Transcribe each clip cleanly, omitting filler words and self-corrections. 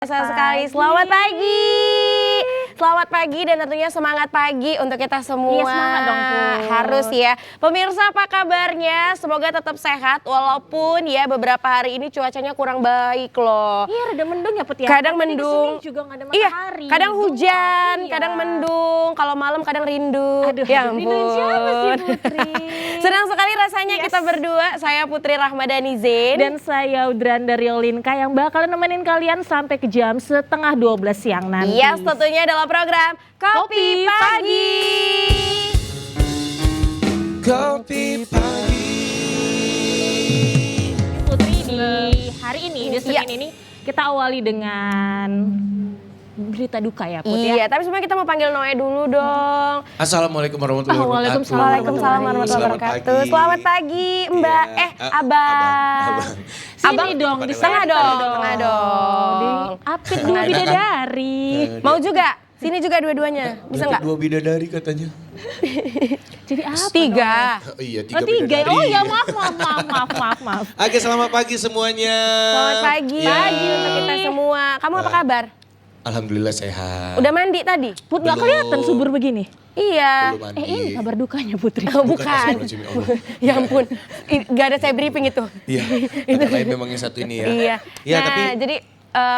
Sekali, selamat pagi. Selamat pagi dan tentunya semangat pagi untuk kita semua. Iya, semangat dong, Put. Harus ya. Pemirsa, apa kabarnya? Semoga tetap sehat walaupun ya beberapa hari ini cuacanya kurang baik loh. Iya, rada mendung ya Put ya. Kadang Tadi mendung. kesini juga nggak ada Iya, matahari. kadang hujan, Iya. kadang mendung. Kalau malam kadang rindu. Aduh, Ya rinduin siapa sih ampun. Putri? Senang sekali rasanya kita berdua. Saya Putri Rahmadani Zain. Dan saya Udrandari Riolinka yang bakal nemenin kalian sampai ke jam 11:30 siang nanti. Yes, tentunya dalam program Kopi Pagi. Kopi Pagi. Putri, di hari ini, di Senin Iya. ini kita awali dengan berita duka ya Put ya. Iya, tapi sebenarnya kita mau panggil Noe dulu dong. Assalamualaikum warahmatullahi wabarakatuh. Waalaikumsalam. Waalaikumsalam warahmatullahi Selamat wabarakatuh. pagi. Selamat pagi, Mbak. Iya, Abang. abang. Sini dong, di tengah center dong, tengah dong. Di apit dua bidadari. Mau juga? Sini juga dua-duanya. Bisa nggak? Dua bidadari katanya. Jadi apa? Tiga. Oh, iya, Oh, tiga. bidadari. Oh ya maaf. Oke, selamat pagi semuanya. Selamat pagi. Ya. Pagi untuk kita semua. Kamu apa kabar? Alhamdulillah sehat. Udah mandi tadi? Put nggak Belum. kelihatan subur begini. Iya. Belum mandi. Ini kabar dukanya Putri. Oh, bukan. Astagfirullahaladzim, ya Allah. Ya ampun. Gak ada saya briefing itu. Iya, ada lain memang yang satu ini ya. Iya. Iya, Nah, tapi jadi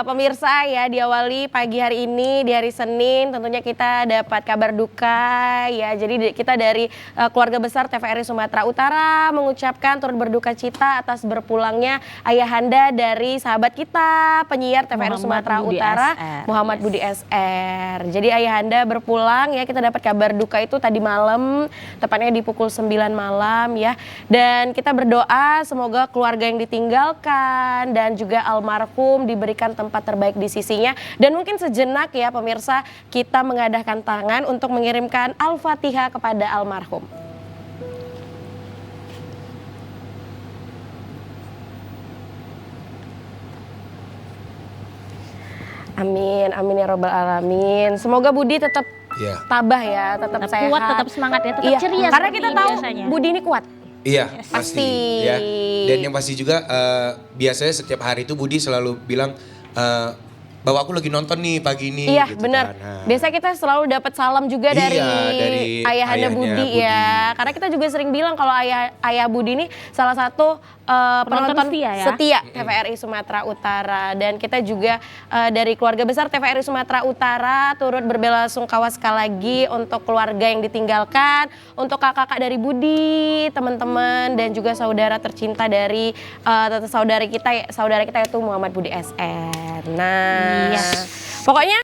pemirsa ya, diawali pagi hari ini di hari Senin tentunya kita dapat kabar duka ya. Jadi kita dari keluarga besar TVRI Sumatera Utara mengucapkan turut berduka cita atas berpulangnya ayahanda dari sahabat kita penyiar TVRI Muhammad Sumatera Budi Utara SR. Muhammad Budi SR. Jadi ayahanda berpulang ya, kita dapat kabar duka itu tadi malam, tepatnya di pukul 9 malam ya. Dan kita berdoa semoga keluarga yang ditinggalkan dan juga almarhum diberikan tempat terbaik di sisinya. Dan mungkin sejenak ya pemirsa, kita mengadahkan tangan untuk mengirimkan Al-Fatihah kepada almarhum. Amin, amin ya robbal alamin. Semoga Budi tetap Iya. tabah ya, tetap Tetap sehat. kuat, tetap semangat ya, tetap Iya, ceria karena seperti kita tahu biasanya. Budi ini kuat. Iya, Pasti. pasti. Ya. Dan yang pasti juga biasanya setiap hari itu Budi selalu bilang bahwa aku lagi nonton nih pagi ini. Iya, gitu benar. kan. Nah. Biasa kita selalu dapat salam juga Iya, dari dari ayahanda ayahnya Budi Budi. ya. Karena kita juga sering bilang kalau ayah Budi ini salah satu penonton setia ya? TVRI Sumatera Utara. Dan kita juga dari keluarga besar TVRI Sumatera Utara turut berbela-sungkawa sekali lagi untuk keluarga yang ditinggalkan, untuk kakak-kakak dari Budi, teman-teman dan juga saudara tercinta dari saudara kita yaitu Muhammad Budi SR. Nah, pokoknya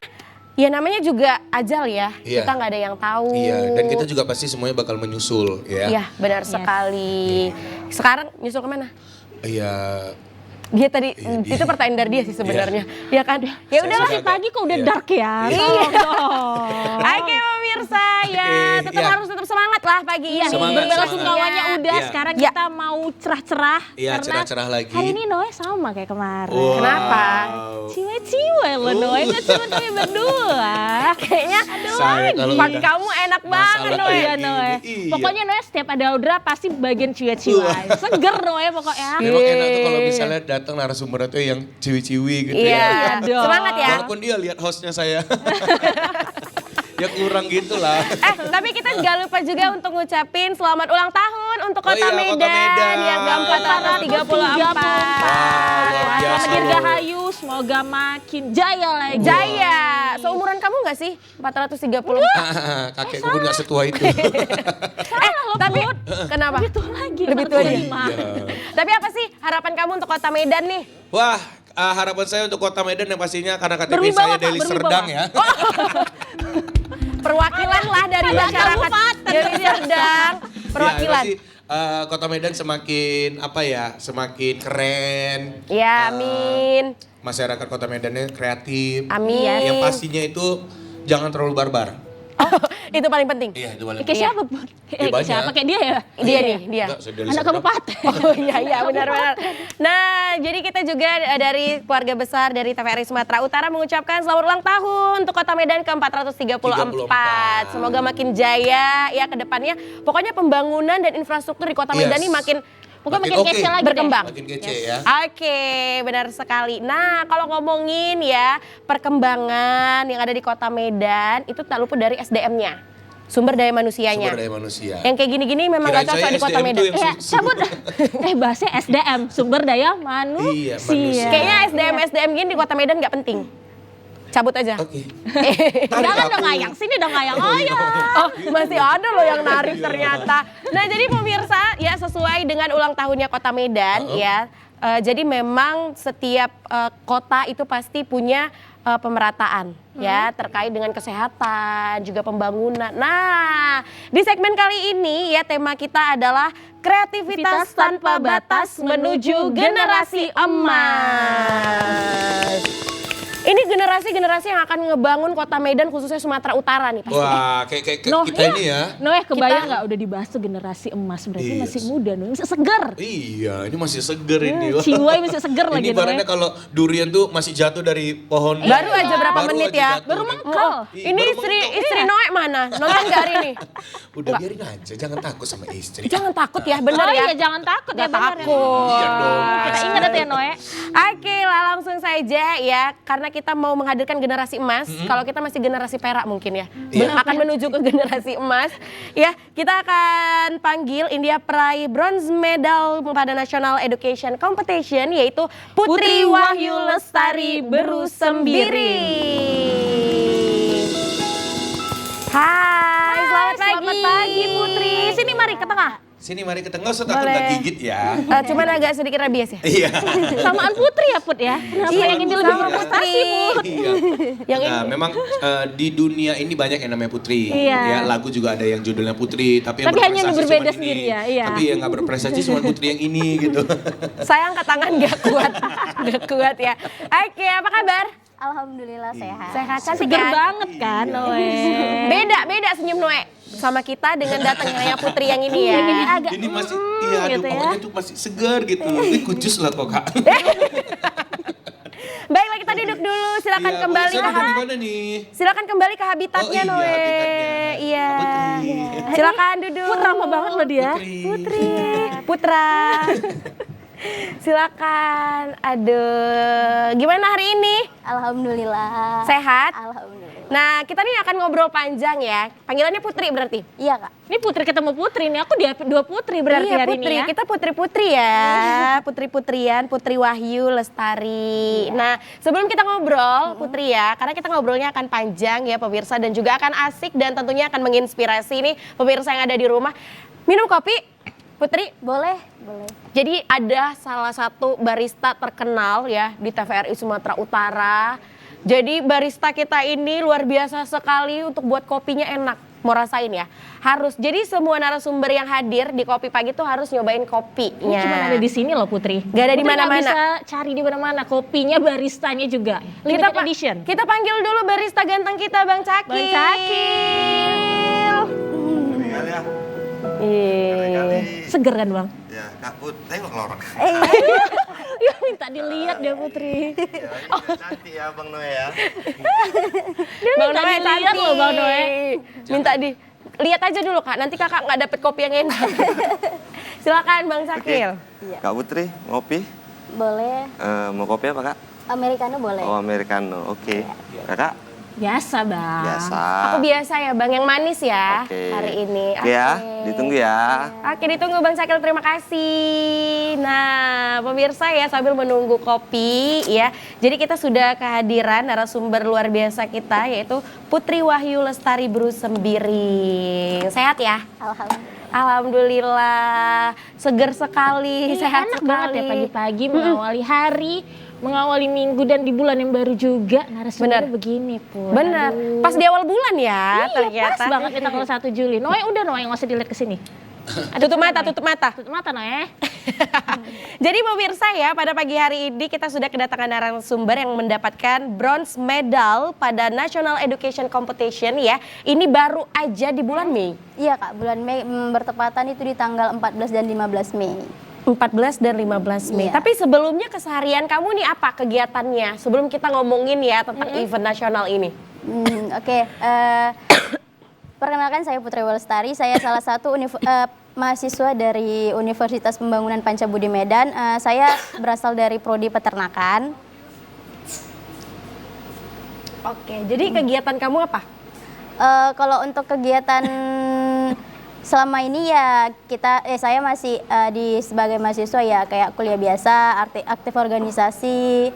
ya namanya juga ajal ya. Iya. Kita nggak ada yang tahu. Iya, dan kita juga pasti semuanya bakal menyusul ya. Iya, benar sekali. Sekarang nyusul kemana? Iya. Dia tadi Iya, itu pertanyaan dari dia sih sebenarnya. Ya kan? Ya Saya udahlah. suka Pagi kok udah Iya. dark ya. Iya. Tolong dong. Oke pemirsa ya, Oke, tetap iya. harus tetap semangat lah pagi ini. Semangat, Berbela-sungkawanya udah, Iya. sekarang Iya. kita mau cerah-cerah. Iya, karena cerah-cerah lagi. Hari ini Noe sama kayak kemarin. Wow. Kenapa? Ciwe-ciwe loh Noe, kan cuma kami berdua. Kayaknya Saya kalau fun udah kamu enak banget masalah Noe. Iya kayak Noe. gini, iya. Pokoknya Noe setiap ada Audra pasti bagian ciwe-ciwe. Seger Noe pokoknya. Memang enak tuh kalau misalnya datang narasumber itu yang ciwi-ciwi gitu Iya, ya. Iya dong. semangat ya. Walaupun dia lihat hostnya saya. Ya kurang gitu lah. Tapi kita gak lupa juga untuk ngucapin selamat ulang tahun untuk Oh Kota iya, Kota Medan Medan. yang ke-434. Wah, luar biasa Selamat loh. Dirgahayu, semoga makin jaya lagi. Jaya, seumuran kamu gak sih? 434. Kakek gue gak setua itu. Tapi kenapa? Lebih tua lagi. Lebih tua dia. 45. Iya. Tapi apa sih harapan kamu untuk Kota Medan nih? Wah, harapan saya untuk Kota Medan yang pastinya karena KTP Berwibawa, saya Pak, Deli berwibawa. Serdang ya. Perwakilan lah dari masyarakat Deli Serdang. Perwakilan. Ya, pasti, Kota Medan semakin apa ya, semakin keren. Ya, amin. Masyarakat Kota Medannya kreatif. Amin. Yang pastinya itu jangan terlalu barbar. Itu paling penting. Iya, itu paling Kayak penting. siapa Bun? Ya, banyak. Siapa kayak dia ya? Dia nih, dia. Enggak, saya Deli Anak Serdang. kabupaten. Oh iya benar-benar. Nah jadi kita juga dari keluarga besar dari TVRI Sumatera Utara mengucapkan selamat ulang tahun untuk Kota Medan ke-434. Semoga makin jaya ya ke depannya. Pokoknya pembangunan dan infrastruktur di Kota Medan ini makin Pokoknya makin oke, kece lagi berkembang. Makin kece ya. Oke, benar sekali. Nah, kalau ngomongin ya perkembangan yang ada di Kota Medan, itu tak luput dari SDM-nya, sumber daya manusianya. Sumber daya manusia. Yang kayak gini-gini memang Kirain gak cocok saya di Kota SDM Medan. tuh yang Ya, cabut. bahasnya SDM, sumber daya manusia. manusia. Kayaknya SDM gini di Kota Medan gak penting. Cabut aja. Oke. Jangan dong ngayang, sini dong ngayang. Oh ya. Oh, masih ada loh yang narik ternyata. Nah, jadi pemirsa ya sesuai dengan ulang tahunnya Kota Medan ya. Jadi memang setiap kota itu pasti punya pemerataan ya terkait dengan kesehatan, juga pembangunan. Nah, di segmen kali ini ya tema kita adalah kreativitas tanpa batas menuju generasi emas. Ini generasi-generasi yang akan ngebangun Kota Medan khususnya Sumatera Utara nih pasti. Wah, kayak kita ini ya. Noeh kebayang nggak udah dibahas tuh generasi emas, berarti Iya. masih muda, Noeh masih seger. Iya, ini masih seger ini. Wah. Jiwa masih seger lagi, Ini Noeh. ibaratnya kalau durian tuh masih jatuh dari pohon. Baru aja berapa menit aja ya? jatuh. Baru mengkal. Iya, Ini baru istri Noe mana? Nonton gak hari ini? Udah biarin aja, jangan takut sama istri. Jangan takut ya, bener Oh ya. iya, jangan takut ya, Gak bener ya. takut. Iya dong. Kita ingat itu ya, Noeh. Oke lah langsung saja ya, karena kita mau menghadirkan generasi emas. Kalau kita masih generasi perak mungkin ya, Iya. akan menuju ke generasi emas. Ya, kita akan panggil India peraih bronze medal pada National Education Competition yaitu Putri Wahyu Lestari Berusembiri. Hai, selamat pagi. Selamat pagi Putri. Sini mari ke tengah. Sini mari kita nggak usah takut Boleh. nggak gigit ya. Cuman agak sedikit rabies ya. Iya. Samaan Putri ya Put ya. Kenapa Iya, yang ini lebih sama berprestasi Put? Iya. Yang Nah, memang di dunia ini banyak yang namanya Putri. Iya. Ya, lagu juga ada yang judulnya Putri, tapi yang Tapi hanya berprestasi berbeda cuman sendiri ini. ya, iya. Tapi yang nggak berprestasi cuma Putri yang ini gitu. Saya angkat tangan gak kuat, gak kuat ya. Oke, apa kabar? Alhamdulillah sehat. Sehat, cantik Seger kan? banget kan Noeh. Beda senyum Noe sama kita dengan datangnya Putri yang ini ya. Yang ini agak Ini masih, iya aduh gitu ya. pokoknya tuh masih segar gitu. Ini kujus lah kok kak. Baiklah kita duduk dulu, silakan Iya, kembali saya ke makan di mana nih? silakan kembali ke habitatnya Oh, iya, Noe. habitatnya. Iya. Putri. Silakan duduk. Put ramah banget loh dia. Putri. Putra. Silakan. Aduh, gimana hari ini? Alhamdulillah. Sehat? Alhamdulillah. Nah, kita nih akan ngobrol panjang ya. Panggilannya Putri berarti? Iya kak. Ini Putri ketemu Putri nih. Aku dia dua Putri berarti Iya, hari Putri. ini ya. Kita putri-putri ya. Putri-putrian, Putri Wahyu Lestari. Nah, sebelum kita ngobrol, Putri ya, karena kita ngobrolnya akan panjang ya pemirsa dan juga akan asik dan tentunya akan menginspirasi nih pemirsa yang ada di rumah. Minum kopi, Putri? Boleh? Boleh. Jadi ada salah satu barista terkenal ya di TVRI Sumatera Utara. Jadi barista kita ini luar biasa sekali untuk buat kopinya enak. Mau rasain ya? Harus. Jadi semua narasumber yang hadir di Kopi Pagi tuh harus nyobain kopinya. Ini cuma ada di sini loh Putri. Gak ada di Putri nggak mana-mana. bisa cari di mana-mana. Kopinya, baristanya juga. Limited edition. Kita panggil dulu barista ganteng kita Bang Cakil. Bang Cakil. Ya, Ih. Seger kan Bang? ya Kak Put, tengok lorong. Ya minta dilihat dia Putri. Ya, ini udah cantik ya Bang Noe ya. Dia Bang minta Noe dilihat cantik. loh Bang Noe. Minta di lihat aja dulu Kak, nanti Kakak nggak dapet kopi yang enak. Silakan Bang Cakil. Kak Putri, ngopi? Boleh. Mau kopi apa Kak? Americano boleh. Oh, americano, oke. Kakak? Biasa Bang. Biasa. Aku biasa ya Bang, yang manis ya Oke. hari ini. Oke ya, ditunggu ya. Oke, ditunggu Bang Cakil, terima kasih. Nah, pemirsa ya sambil menunggu kopi ya. Jadi kita sudah kehadiran narasumber luar biasa kita yaitu Putri Wahyu Lestari Berusembiri. Sehat ya? Alhamdulillah. Alhamdulillah, seger sekali, Iya, sehat enak sekali. banget ya pagi-pagi mengawali hari, mengawali minggu dan di bulan yang baru juga narasumbernya Bener. begini Put. Bener, Aduh. pas di awal bulan ya Iya, ternyata. pas banget di tanggal 1 Juli. Noe udah Noe nggak usah dilihat ke sini. Tutup mata, tutup mata. Tutup mata Noe. Jadi pemirsa ya, pada pagi hari ini kita sudah kedatangan narasumber yang mendapatkan bronze medal pada National Education Competition ya. Ini baru aja di bulan Mei. Iya kak, bulan Mei bertepatan itu di tanggal 14 dan 15 Mei. 14 dan 15 Mei. Iya. Tapi sebelumnya keseharian kamu nih apa kegiatannya? Sebelum kita ngomongin ya tentang event nasional ini. Oke. Perkenalkan saya Putri Wahyu Lestari. Saya salah satu mahasiswa dari Universitas Pembangunan Pancabudi Medan. Saya berasal dari prodi peternakan. Oke, jadi kegiatan kamu apa? Kalau untuk kegiatan selama ini ya saya masih sebagai mahasiswa ya kayak kuliah biasa, aktif organisasi,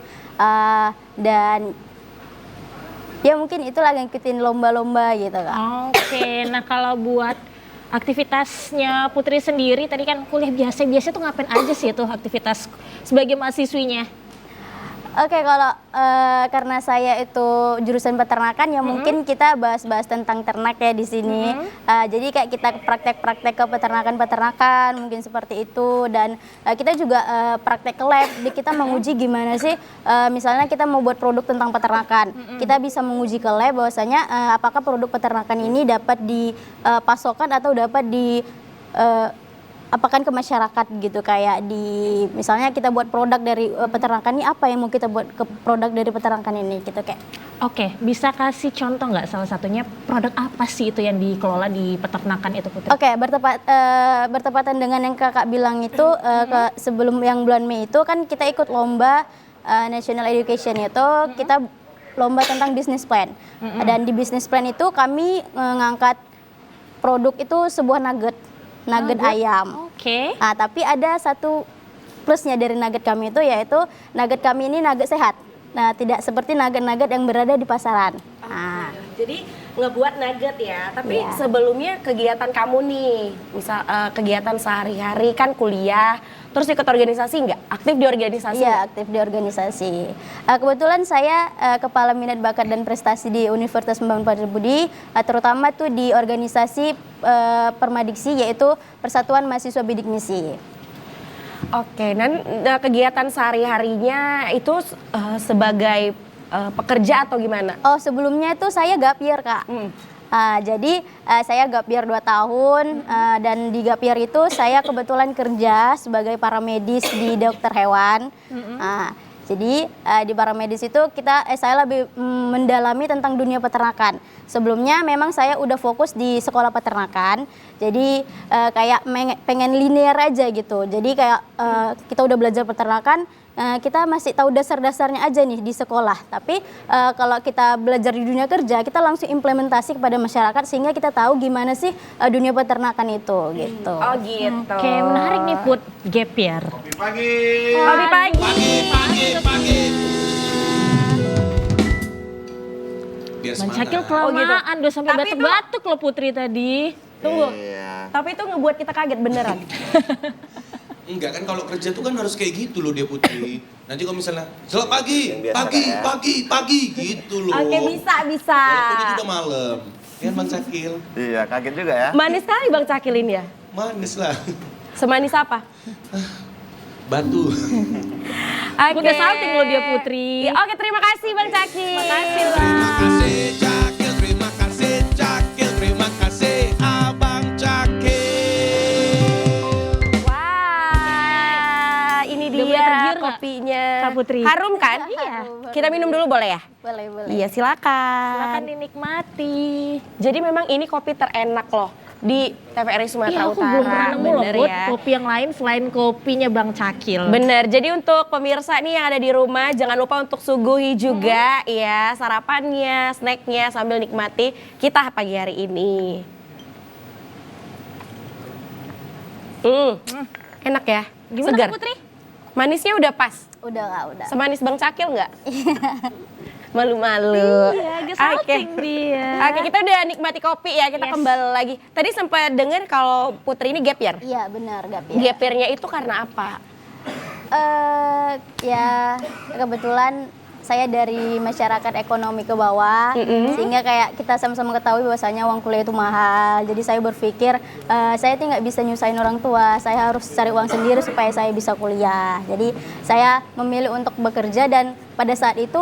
dan ya mungkin itulah ngikutin lomba-lomba gitu Kak. Oke, nah kalau buat aktivitasnya Putri sendiri, tadi kan kuliah biasa tuh ngapain aja sih itu aktivitas sebagai mahasiswinya? Oke, kalau karena saya itu jurusan peternakan ya mungkin kita bahas-bahas tentang ternak ya di sini. Jadi kayak kita praktek-praktek ke peternakan mungkin seperti itu, dan kita juga praktek ke lab. Jadi kita menguji gimana sih misalnya kita mau buat produk tentang peternakan. Kita bisa menguji ke lab bahwasanya apakah produk peternakan ini dapat dipasokkan atau dapat apakan ke masyarakat gitu, kayak misalnya kita buat produk dari peternakan ini, apa yang mau kita buat ke produk dari peternakan ini gitu kayak. Oke, bisa kasih contoh nggak salah satunya produk apa sih itu yang dikelola di peternakan itu Putri? Oke, bertepatan dengan yang kakak bilang itu, sebelum yang bulan Mei itu kan kita ikut lomba National Education itu, kita lomba tentang business plan. Dan di business plan itu kami ngangkat produk itu sebuah nugget ayam. Oke. Nah, tapi ada satu plusnya dari nugget kami itu, yaitu nugget kami ini nugget sehat. Nah, tidak seperti nugget-nugget yang berada di pasaran. Nah, Jadi ngebuat nugget ya, tapi Iya. sebelumnya kegiatan kamu nih, misal kegiatan sehari-hari kan kuliah, terus ikut organisasi nggak? Aktif di organisasi? iya, aktif di organisasi. Kebetulan saya Kepala Minat Bakat dan Prestasi di Universitas Pembangunan Pancabudi, terutama tuh di organisasi Permadiksi, yaitu Persatuan Mahasiswa Bidik Misi. Oke, dan kegiatan sehari-harinya itu sebagai pekerja atau gimana? Oh, sebelumnya itu saya gap year, Kak. Jadi saya gap year 2 tahun, dan di gap year itu saya kebetulan kerja sebagai paramedis di dokter hewan. Jadi di paramedis itu saya lebih mendalami tentang dunia peternakan. Sebelumnya memang saya udah fokus di sekolah peternakan, jadi kayak pengen linear aja gitu. Jadi kayak kita udah belajar peternakan, kita masih tahu dasar-dasarnya aja nih di sekolah. Tapi kalau kita belajar di dunia kerja, kita langsung implementasi kepada masyarakat sehingga kita tahu gimana sih dunia peternakan itu gitu. Oh gitu. Oke, menarik nih Put, gap year. Kopi pagi. Kopi pagi. Pagi. Biar Bang semangat. Cakil kelamaan, udah sampai Tapi batuk-batuk loh Putri tadi. Tunggu. Iya. Tapi itu ngebuat kita kaget beneran. Enggak kan, kalau kerja tuh kan harus kayak gitu loh dia Putri. Nanti kalau misalnya selamat pagi, Yang biasa, pagi, Kak, ya. pagi gitu loh. Oke, bisa. Walaupun itu udah malam. Ya Bang Cakil, Iya, kaget juga ya. Manis sekali Bang Cakilin ya. manis lah. Semanis apa? Batu. Oke. Udah salting loh dia Putri. Ya, oke, terima kasih Bang Cakil. Terima kasih, Terima kasih Cakil, terima kasih Cakil, terima kasih Abang Cakil. Wah, ini Udah mulai dia tergiur nggak, kopinya. Kak Putri? Harum kan? Iya. Kita minum dulu boleh ya? Boleh. Iya, silakan. Silakan dinikmati. Jadi memang ini kopi terenak loh di TVRI Sumatera Iya, aku belum Utara. pernah nemu loh Bener Put, ya. kopi yang lain selain kopinya Bang Cakil. Bener, jadi untuk pemirsa nih yang ada di rumah jangan lupa untuk suguhi juga ya sarapannya, snacknya sambil nikmati kita pagi hari ini. Enak ya, Gimana segar. Kak Putri? Manisnya udah pas, Udah Kak, udah. semanis Bang Cakil nggak? Malu-malu. Iya, agak salting dia. Oke, kita udah nikmati kopi ya, kita Yes. kembali lagi. Tadi sempat dengar kalau Putri ini gap year. Iya, benar gap year. Gap year-nya itu karena apa? Ya kebetulan saya dari masyarakat ekonomi ke bawah, sehingga kayak kita sama-sama ketahui bahwasanya uang kuliah itu mahal. Jadi saya berpikir saya tuh nggak bisa nyusahin orang tua, saya harus cari uang sendiri supaya saya bisa kuliah. Jadi saya memilih untuk bekerja, dan pada saat itu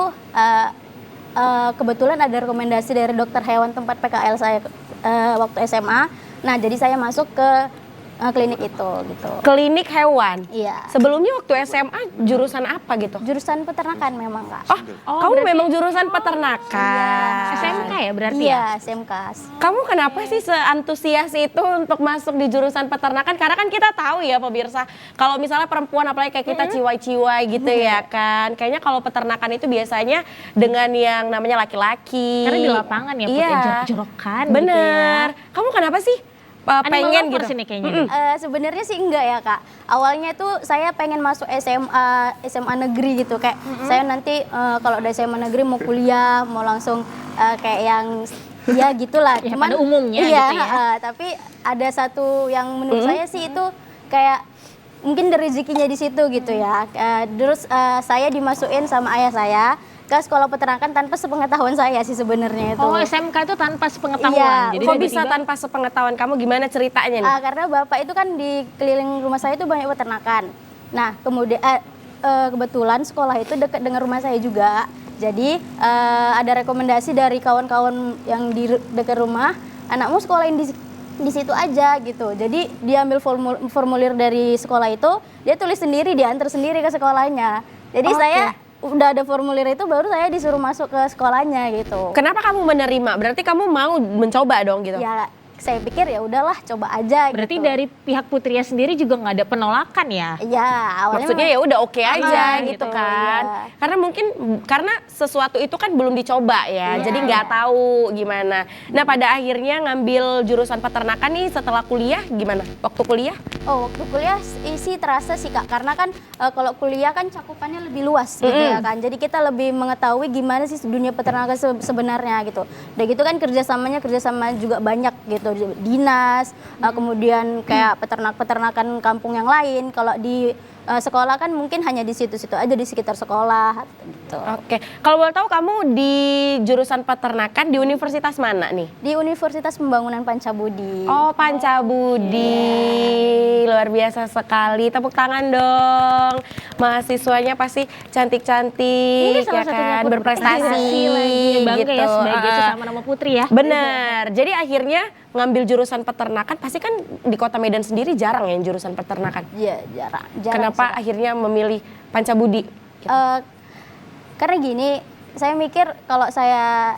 kebetulan ada rekomendasi dari dokter hewan tempat PKL saya waktu SMA. Nah, jadi saya masuk ke klinik itu gitu. Klinik hewan. Iya. Sebelumnya waktu SMA jurusan apa gitu? Jurusan peternakan memang Kak. Kamu memang jurusan peternakan. SMK ya berarti Iya, ya? SMK. Kamu kenapa sih seantusias itu untuk masuk di jurusan peternakan? Karena kan kita tahu ya pemirsa, kalau misalnya perempuan apalagi kayak kita ciwai-ciwai gitu ya kan. Kayaknya kalau peternakan itu biasanya dengan yang namanya laki-laki. Karena di lapangan ya, Put, Iya. ya, jorok-jorokan gitu Bener. ya. Kamu kenapa sih pengen gitu? Sini kayaknya. Sebenarnya sih enggak ya Kak. Awalnya tuh saya pengen masuk SMA negeri gitu kayak saya nanti kalau udah SMA negeri mau kuliah, mau langsung kayak yang ya gitulah. Ya, Cuman pada umumnya iya, gitu ya. Tapi ada satu yang menurut saya sih itu kayak mungkin ada rezekinya di situ gitu ya. Terus saya dimasukin sama ayah saya ke sekolah peternakan tanpa sepengetahuan saya sih sebenarnya itu. Oh, SMK itu tanpa sepengetahuan. Iya. Jadi Kok bisa tiba-tiba- tanpa sepengetahuan kamu, gimana ceritanya nih? Karena bapak itu kan di keliling rumah saya itu banyak peternakan. Nah kemudian kebetulan sekolah itu dekat dengan rumah saya juga. Jadi ada rekomendasi dari kawan-kawan yang di dekat rumah, anakmu sekolahin di situ aja gitu. Jadi dia ambil formulir dari sekolah itu, dia tulis sendiri, dia antar sendiri ke sekolahnya. Jadi saya udah ada formulir itu baru saya disuruh masuk ke sekolahnya gitu. Kenapa kamu menerima? Berarti kamu mau mencoba dong gitu? Ya saya pikir ya udahlah coba aja. Berarti gitu. dari pihak Putria sendiri juga nggak ada penolakan ya? Ya awalnya Maksudnya ya udah oke aja Aman gitu gitu, kan. iya. Karena mungkin karena sesuatu itu kan belum dicoba ya. Jadi nggak tahu gimana. Nah, pada akhirnya ngambil jurusan peternakan nih setelah kuliah gimana? Waktu kuliah? Oh, waktu kuliah sih terasa sih Kak, karena kan kalau kuliah kan cakupannya lebih luas gitu ya kan. Jadi kita lebih mengetahui gimana sih dunia peternakan sebenarnya gitu. Dan gitu kan kerjasama juga banyak gitu, dinas, kemudian kayak peternakan kampung yang lain. Kalau di sekolah kan mungkin hanya di situ-situ aja di sekitar sekolah gitu. Oke. Kalau boleh tahu kamu di jurusan peternakan di universitas mana nih? Di Universitas Pembangunan Pancabudi. Oh, Pancabudi. Luar biasa sekali. Tepuk tangan dong. Mahasiswanya pasti cantik-cantik Ini salah ya satunya kan, Put, berprestasi lagi. Bangga gitu. ya sebagai sesama nama Putri ya. Bener. Jadi akhirnya ngambil jurusan peternakan, pasti kan di Kota Medan sendiri jarang ya jurusan peternakan. Iya, jarang Kenapa sih, Kak. akhirnya memilih Pancabudi? Karena gini, saya mikir kalau saya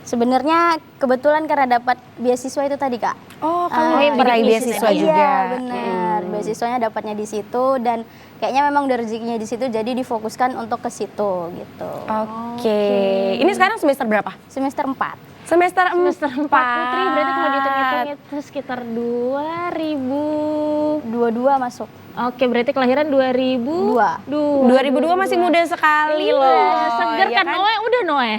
sebenarnya kebetulan karena dapat beasiswa itu tadi Kak. Oh, kamu yang meraih bikin beasiswa bisnis juga. Iya benar, beasiswanya dapatnya di situ dan kayaknya memang udah rezekinya di situ jadi difokuskan untuk ke situ gitu. Oke. Ini sekarang semester berapa? Semester 4. Semester 4. Semester 4 Putri berarti kalau dihitung-hitung itu sekitar 2000. 22 masuk. Oke, berarti kelahiran 2002. 2002 masih muda sekali loh. Seger ya kan Noe? Udah Noe?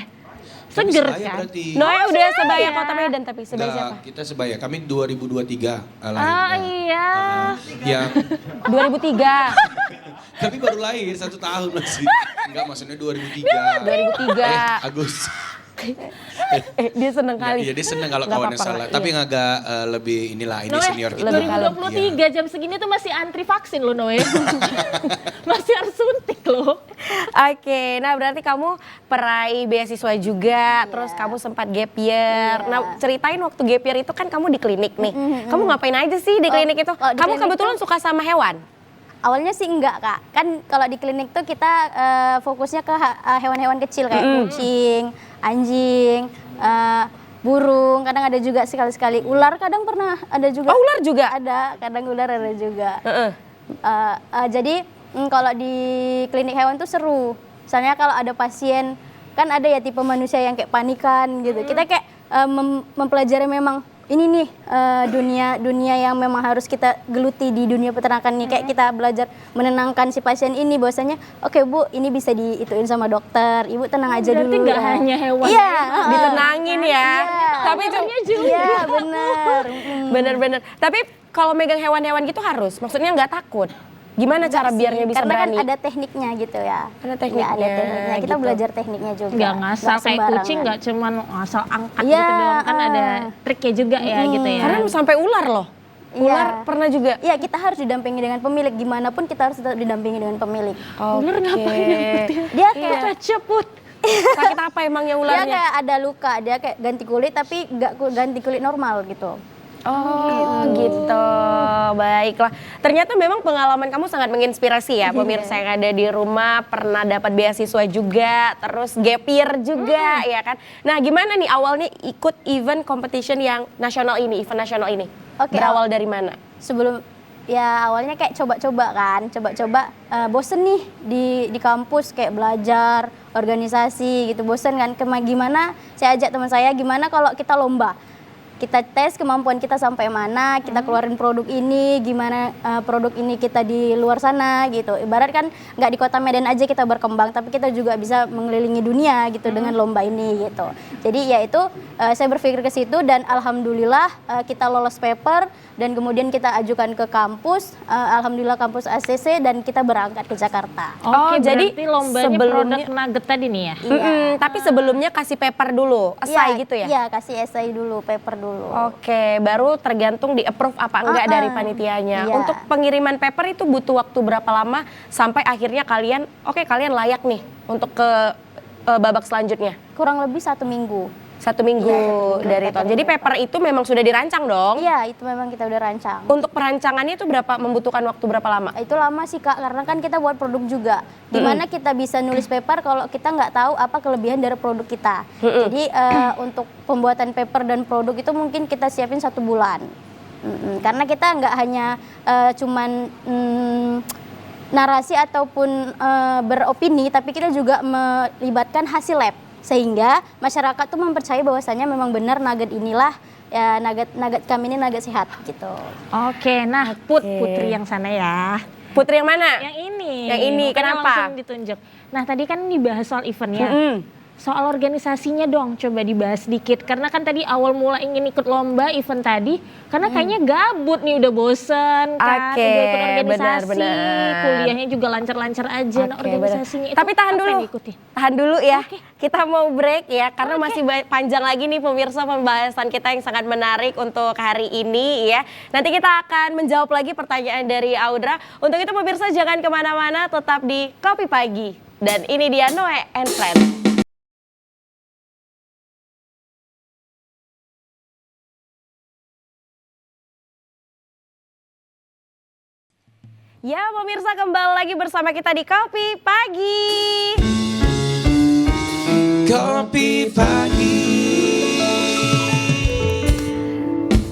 Seger Sebaya kan? berarti. Noe udah sebaya ya? Kota Medan tapi sebaya Enggak, siapa? kita sebaya. Kami 2023 Ah lahirnya. iya. Ya, 2003. kami baru lahir 1 tahun masih. Enggak, maksudnya 2003. 2003. Agus. Dia seneng kali. Iya, dia seneng kalau Nggak kawannya apa-apa, salah. iya. Tapi agak lebih inilah, ini Noe, senior kita. lebih kalem. 2023 jam segini tuh masih antri vaksin loh Noe. Masih harus suntik loh. Oke, nah berarti kamu peraih beasiswa juga, terus kamu sempat gap year. Nah, ceritain waktu gap year itu kan kamu di klinik nih. Kamu ngapain aja sih di klinik itu? kalau di Kamu klinik kebetulan suka sama hewan? Awalnya sih enggak Kak, kan kalau di klinik tuh kita fokusnya ke hewan-hewan kecil kayak kucing, anjing, burung, kadang ada juga sekali-sekali ular, kadang pernah ada juga. Oh, ular juga? Ada, kadang ular ada juga. Heeh. Jadi kalau di klinik hewan tuh seru. Misalnya kalau ada pasien, kan ada ya tipe manusia yang kayak panikan gitu. Kita kayak mempelajari memang ini nih dunia yang memang harus kita geluti di dunia peternakan nih. Kayak kita belajar menenangkan si pasien ini bahwasanya, oke Bu, ini bisa diituin sama dokter. Ibu tenang aja Berarti dulu. nggak ya. hanya hewan Iya, Ditenangin ya. Tapi juga. Iya, benar. bener-bener. Tapi kalau megang hewan-hewan gitu harus, maksudnya nggak takut. Gimana cara biarnya bisa Karena berani? kan ada tekniknya gitu ya. Ada Iya, tekniknya, ada tekniknya. Kita gitu. belajar tekniknya juga. Nggak ngasal kayak sembarangan. kucing, nggak cuman asal angkat Iya, gitu doang. Kan ada triknya juga ya gitu ya. Karena sampai ular loh. Ular Iya. pernah juga. Iya, kita harus didampingi dengan pemilik. Gimana pun kita harus tetap didampingi dengan pemilik. Ular ngapain ya, Put, ya? Dia kayak Cepet. Sakit apa emangnya dia ularnya? kayak ada luka, dia kayak ganti kulit tapi nggak ganti kulit normal gitu. Oh gitu, baiklah. Ternyata memang pengalaman kamu sangat menginspirasi ya pemirsa yang ada di rumah, pernah dapat beasiswa juga, terus gap year juga ya kan. Nah gimana nih awalnya ikut event competition yang nasional ini, event nasional ini? Oke, Berawal dari mana? Sebelum ya awalnya kayak coba-coba kan, bosen nih di kampus kayak belajar, organisasi gitu, bosen kan. Gimana saya ajak teman saya, gimana kalau kita lomba? Kita tes kemampuan kita sampai mana, kita keluarin produk ini, gimana produk ini kita di luar sana gitu. Ibarat kan nggak di kota Medan aja kita berkembang, tapi kita juga bisa mengelilingi dunia gitu dengan lomba ini gitu. Jadi ya itu saya berpikir ke situ dan alhamdulillah kita lolos paper dan kemudian kita ajukan ke kampus, alhamdulillah kampus ACC dan kita berangkat ke Jakarta. Oke, jadi berarti lombanya sebelumnya- produk nugget tadi nih ya? Tapi sebelumnya kasih paper dulu, essay gitu ya? Iya, kasih essay dulu, paper dulu. Oke, baru tergantung di approve apa enggak dari panitianya. Iya. Untuk pengiriman paper itu butuh waktu berapa lama sampai akhirnya kalian layak nih untuk ke babak selanjutnya? Kurang lebih 1 minggu. 1 minggu dari itu. Jadi paper itu memang sudah dirancang dong? Iya, itu memang kita udah rancang. Untuk perancangannya itu membutuhkan waktu berapa lama? Itu lama sih Kak, karena kan kita buat produk juga. Gimana kita bisa nulis paper kalau kita nggak tahu apa kelebihan dari produk kita. Jadi untuk pembuatan paper dan produk itu mungkin kita siapin 1 bulan. Karena kita nggak hanya cuman narasi ataupun beropini, tapi kita juga melibatkan hasil lab. Sehingga masyarakat tuh mempercayai bahwasanya memang benar nugget inilah ya nugget kami ini nugget sehat gitu. Oke, nah Putri yang sana ya. Putri yang mana? Yang ini. Yang ini, Makanya kenapa? langsung ditunjuk. Nah tadi kan dibahas soal eventnya. Soal organisasinya dong coba dibahas sedikit. Karena kan tadi awal mula ingin ikut lomba event tadi. Karena kayaknya gabut nih udah bosen kan. Oke, Udah ikut organisasi. benar-benar. Kuliahnya juga lancar-lancar aja. Nah Oke, organisasinya itu Tapi tahan apa dulu, yang diikuti? tahan dulu ya. Kita mau break ya, karena masih panjang lagi nih pemirsa pembahasan kita yang sangat menarik untuk hari ini ya. Nanti kita akan menjawab lagi pertanyaan dari Audra. Untuk itu pemirsa jangan kemana-mana, tetap di Kopi Pagi. Dan ini dia Noe and Friends. Ya pemirsa kembali lagi bersama kita di Kopi Pagi. Kopi Pagi.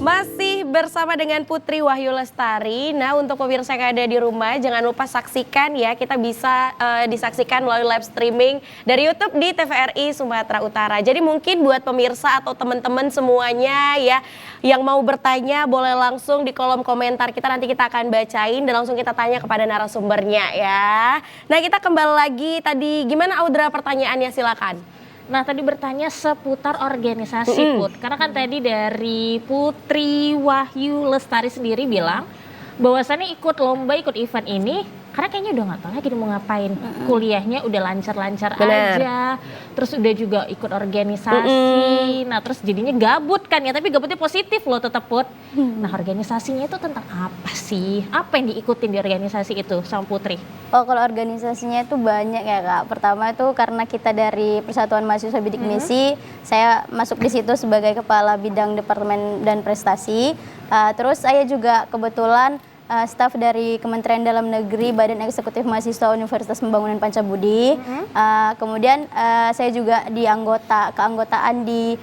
Masih bersama dengan Putri Wahyu Lestari. Nah untuk pemirsa yang ada di rumah jangan lupa saksikan ya. Kita bisa disaksikan melalui live streaming dari YouTube di TVRI Sumatera Utara. Jadi mungkin buat pemirsa atau teman-teman semuanya ya yang mau bertanya boleh langsung di kolom komentar kita. Nanti kita akan bacain dan langsung kita tanya kepada narasumbernya ya. Nah kita kembali lagi tadi gimana Audra pertanyaannya silakan. Nah tadi bertanya seputar organisasi Put. Karena kan tadi dari Putri Wahyu Lestari sendiri bilang bahwasannya ikut lomba, ikut event ini karena kayaknya udah nggak tahu lagi mau ngapain. Kuliahnya udah lancar-lancar aja. Terus udah juga ikut organisasi. Nah terus jadinya gabut kan ya, tapi gabutnya positif loh tetap Put. Nah organisasinya itu tentang apa sih? Apa yang diikutin di organisasi itu sama Putri? Oh kalau organisasinya itu banyak ya Kak. Pertama itu karena kita dari Persatuan Mahasiswa Bidik Misi, saya masuk di situ sebagai Kepala Bidang Departemen dan Prestasi. Terus saya juga kebetulan staf dari Kementerian Dalam Negeri Badan Eksekutif Mahasiswa Universitas Pembangunan Pancabudi. Kemudian saya juga keanggotaan di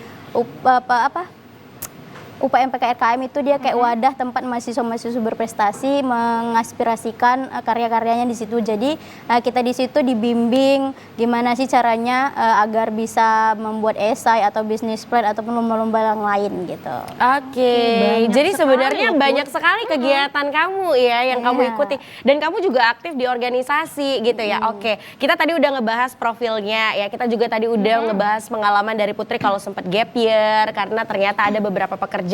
UPM PKRKM itu dia kayak wadah tempat mahasiswa-mahasiswa berprestasi mengaspirasikan karya-karyanya di situ. Jadi kita di situ dibimbing gimana sih caranya agar bisa membuat esai atau bisnis plan ataupun lomba-lomba yang lain gitu. Oke, jadi sebenarnya banyak sekali kegiatan kamu ya yang kamu ikuti dan kamu juga aktif di organisasi gitu ya. Oke, kita tadi udah ngebahas profilnya ya, kita juga tadi udah ngebahas pengalaman dari Putri kalau sempat gap year karena ternyata ada beberapa pekerjaan.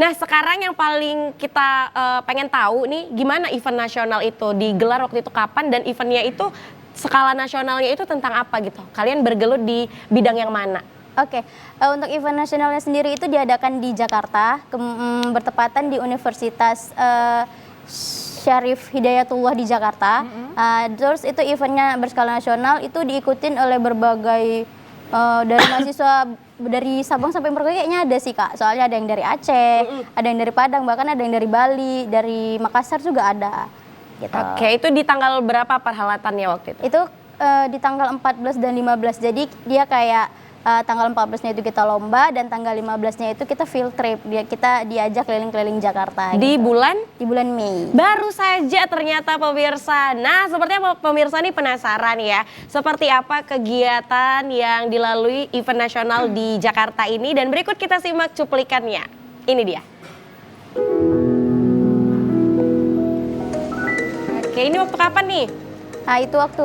Nah sekarang yang paling kita pengen tahu nih gimana event nasional itu digelar waktu itu kapan dan eventnya itu skala nasionalnya itu tentang apa gitu? Kalian bergelut di bidang yang mana? Oke, untuk event nasionalnya sendiri itu diadakan di Jakarta, bertepatan di Universitas Syarif Hidayatullah di Jakarta. Terus itu eventnya berskala nasional, itu diikutin oleh berbagai dari mahasiswa dari Sabang sampai Merauke kayaknya ada sih Kak. Soalnya ada yang dari Aceh, ada yang dari Padang, bahkan ada yang dari Bali, dari Makassar juga ada. Gitu. Oke, itu di tanggal berapa perhelatannya waktu itu? Itu di tanggal 14 dan 15. Jadi dia kayak tanggal 14-nya itu kita lomba dan tanggal 15-nya itu kita field trip. Kita diajak keliling-keliling Jakarta. Di gitu. bulan? Di bulan Mei. Baru saja ternyata pemirsa. Nah, sepertinya pemirsa nih penasaran ya. Seperti apa kegiatan yang dilalui event nasional di Jakarta ini. Dan berikut kita simak cuplikannya. Ini dia. Oke, ini waktu kapan nih? Nah itu waktu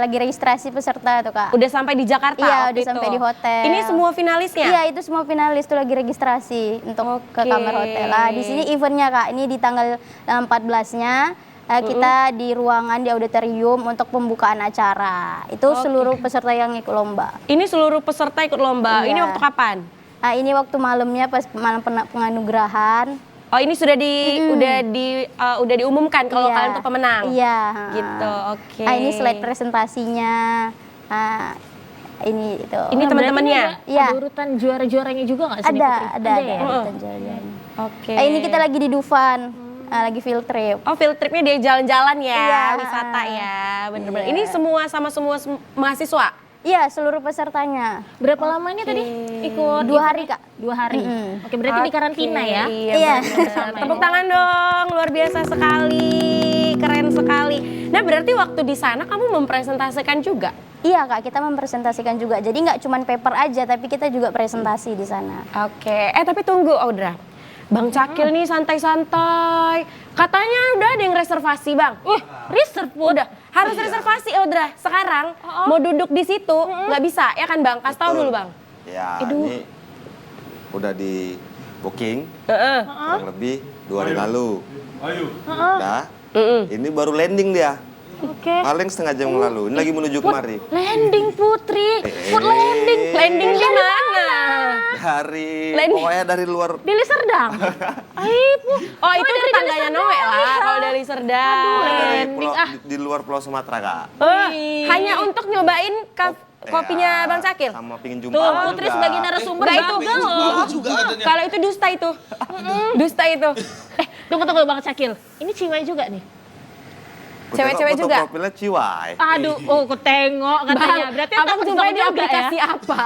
lagi registrasi peserta tuh Kak. Udah sampai di Jakarta? Iya, waktu udah itu? sampai di hotel. Ini semua finalisnya? Iya, itu semua finalis tuh lagi registrasi untuk ke kamar hotel. Nah, di sini eventnya Kak, ini di tanggal 14-nya kita di ruangan di auditorium untuk pembukaan acara. Itu seluruh peserta yang ikut lomba. Ini seluruh peserta ikut lomba. Iya. Ini waktu kapan? Nah, ini waktu malamnya pas malam penganugerahan. Oh, ini sudah udah diumumkan kalau Iya. kalian tuh pemenang. Iya. Gitu. Oke. Nah, ini slide presentasinya. Nah, ini itu. Ini teman-temannya? Iya. Ada urutan juara-juaranya juga nggak sih? Ada ya? urutan jalan-jalan. Oke. Nah, ini kita lagi di Dufan, lagi field trip. Oh, field tripnya dia jalan-jalan ya, Iya. wisata ya, bener-bener. Iya. Ini semua mahasiswa? Iya, seluruh pesertanya. Berapa lamanya tadi ikut? 2 hari Kak. 2 hari. Oke, berarti di karantina ya? Iya. bener. Tepuk tangan dong, luar biasa sekali, keren sekali. Nah, berarti waktu di sana kamu mempresentasikan juga? Iya Kak, kita mempresentasikan juga. Jadi nggak cuma paper aja, tapi kita juga presentasi di sana. Oke. Tapi tunggu, Audra. Bang Cakil nih santai-santai. Katanya udah ada yang reservasi, Bang. Reserve Put. Udah, harus reservasi, Audra. Sekarang mau duduk di situ nggak bisa, ya kan Bang? Kasih tahu dulu, Bang. Ya, ini udah di booking Heeh. kurang lebih 2 hari lalu. Udah. Ini baru landing dia. Oke. Paling setengah jam yang lalu. Ini lagi menuju kemari. Landing Putri. Put landing. Landing di mana? Pokoknya dari luar. Di Liserdang. Aibu. Oh, itu tetangganya Noe lah kalau dari Serdang. Dari di luar Pulau Sumatera, Kak. Hanya untuk nyobain kopinya Bang Cakil. Sama pingin jumpa Tuh, aku Putri juga. sebagai narasumber Enggak itu. juga loh. Kalau itu dusta itu. Dusta itu. Tunggu Bang Cakil. Ini Ciwai juga nih. Ku Cewek-cewek tengok juga? foto profilnya Ciwai. Aduh, aku tengok katanya. Berarti Abang tak jumpai di juga aplikasi ya? apa?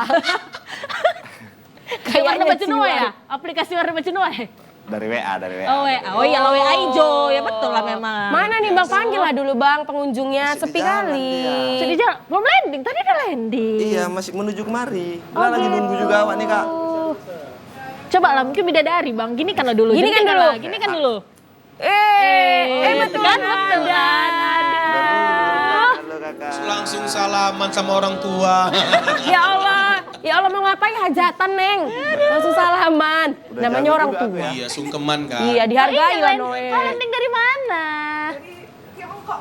Kayak warna baju Noah Ciwai. ya? Aplikasi warna baju Noah. Dari WA. Oh, WA. Oh iya, WA hijau. Ya betul lah memang. Mana nih Bang, panggil lah dulu Bang, pengunjungnya Masih di sepi jalan kali. dia. Jadi belum landing, tadi udah landing. Iya, masih menuju kemari. Lah lagi nunggu juga awak nih, Kak. Coba lah, mungkin bidadari Bang. Gini kan dulu. Gini kan Jemput dulu. lah, Gini kan dulu. Betul kan? kan? Betul kan? Halo, Kakak. Langsung salaman sama orang tua. Ya Allah mau ngapain hajatan Neng? Langsung salaman. Udah Namanya jago orang juga aku tua. ya. Iya, sungkeman kan. Iya, dihargai lah Noe. Landing dari mana? Dari Tiongkok.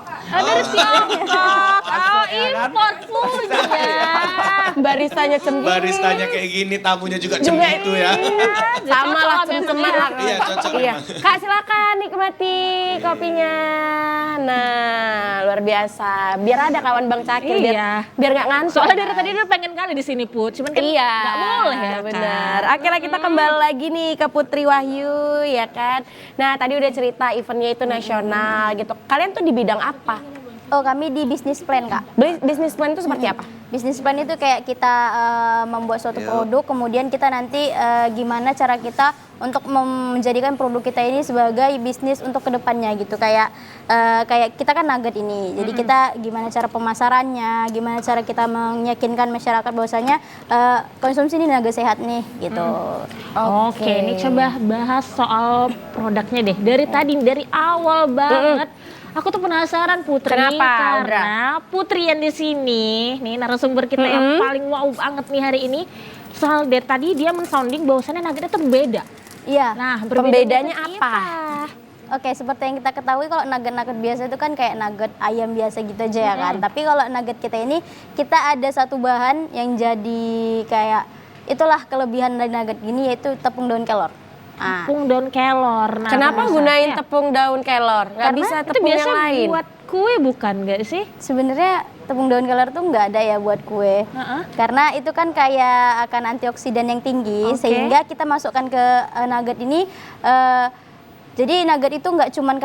Oh, import punya. Baristanya cemberut. Baristanya kayak gini, tamunya juga cemberut ya. Sama lah cem-ceman lah. Iya, cocok Iya. memang. Kak silakan nikmati kopinya. Nah, luar biasa. Biar ada kawan Bang Cakil Iya. biar nggak ngantuk. Soalnya dari tadi udah pengen kali di sini Put, cuman kan Iya, nggak boleh ya benar. kan. Akhirnya kita kembali lagi nih ke Putri Wahyu, ya kan. Nah, tadi udah cerita eventnya itu nasional gitu. Kalian tuh di bidang apa? Oh, kami di bisnis plan Kak. Bisnis plan itu seperti apa? Bisnis plan itu kayak kita membuat suatu produk, kemudian kita nanti gimana cara kita untuk menjadikan produk kita ini sebagai bisnis untuk kedepannya gitu. Kayak kita kan nugget ini, jadi kita gimana cara pemasarannya, gimana cara kita meyakinkan masyarakat bahwasanya konsumsi ini nugget sehat nih gitu. Oke, ini coba bahas soal produknya deh. Dari awal banget. Aku tuh penasaran Putri, Kenapa, karena Putri yang di sini, nih narasumber kita yang paling wow banget nih hari ini. Soal dari tadi dia mensounding bahwasannya nuggetnya tuh berbeda. Iya. Nah, Pembedanya itu apa? Oke, seperti yang kita ketahui kalau nugget-nugget biasa itu kan kayak nugget ayam biasa gitu aja ya kan. Tapi kalau nugget kita ini, kita ada satu bahan yang jadi kayak itulah kelebihan dari nugget gini, yaitu tepung daun kelor. Tepung daun kelor. Nah, Kenapa biasanya- gunain tepung daun kelor? Nggak Karena bisa itu tepung biasa yang lain? buat kue bukan nggak sih? Sebenarnya tepung daun kelor tuh nggak ada ya buat kue. Karena itu kan kayak akan antioksidan yang tinggi, sehingga kita masukkan ke nugget ini. Jadi nugget itu nggak cuma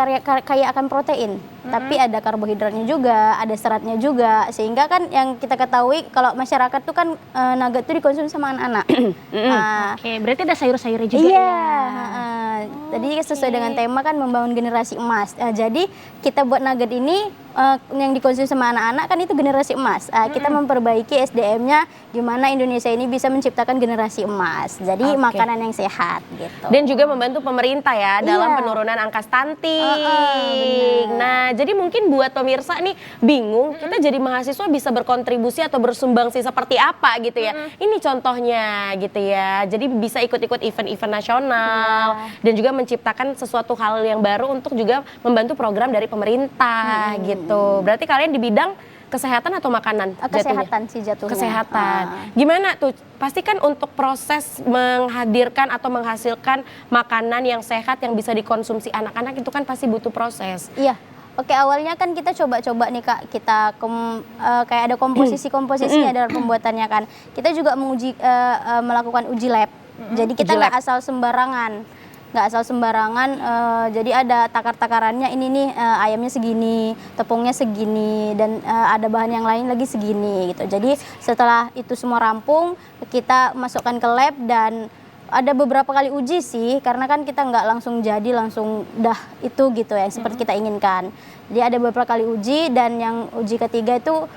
kayak akan protein, tapi ada karbohidratnya juga, ada seratnya juga, sehingga kan yang kita ketahui kalau masyarakat tuh kan nugget itu dikonsumsi sama anak-anak. Oke, berarti ada sayur-sayurnya juga Iya, ya? tadi sesuai dengan tema kan membangun generasi emas. Jadi kita buat nugget ini yang dikonsumsi sama anak-anak kan itu generasi emas. Kita memperbaiki SDM-nya gimana Indonesia ini bisa menciptakan generasi emas. Jadi makanan yang sehat gitu. Dan juga membantu pemerintah ya dalam penurunan angka stunting. Nah, jadi mungkin buat pemirsa nih bingung, kita jadi mahasiswa bisa berkontribusi atau bersumbangsi seperti apa gitu ya. Ini contohnya gitu ya. Jadi bisa ikut-ikut event-event nasional dan juga menciptakan sesuatu hal yang baru untuk juga membantu program dari pemerintah gitu. Berarti kalian di bidang kesehatan atau makanan? Kesehatan sih jatuhnya. Kesehatan. Gimana tuh? Pasti kan untuk proses menghadirkan atau menghasilkan makanan yang sehat yang bisa dikonsumsi anak-anak itu kan pasti butuh proses. Iya. Oke, awalnya kan kita coba-coba nih Kak, kita kayak ada komposisi-komposisinya dalam pembuatannya kan. Kita juga menguji melakukan uji lab. Jadi kita nggak asal sembarangan. Jadi ada takar-takarannya, ini nih ayamnya segini, tepungnya segini, dan ada bahan yang lain lagi segini gitu. Jadi setelah itu semua rampung, kita masukkan ke lab dan ada beberapa kali uji sih, karena kan kita nggak langsung jadi langsung dah itu gitu ya seperti kita inginkan. Jadi ada beberapa kali uji, dan yang uji ketiga itu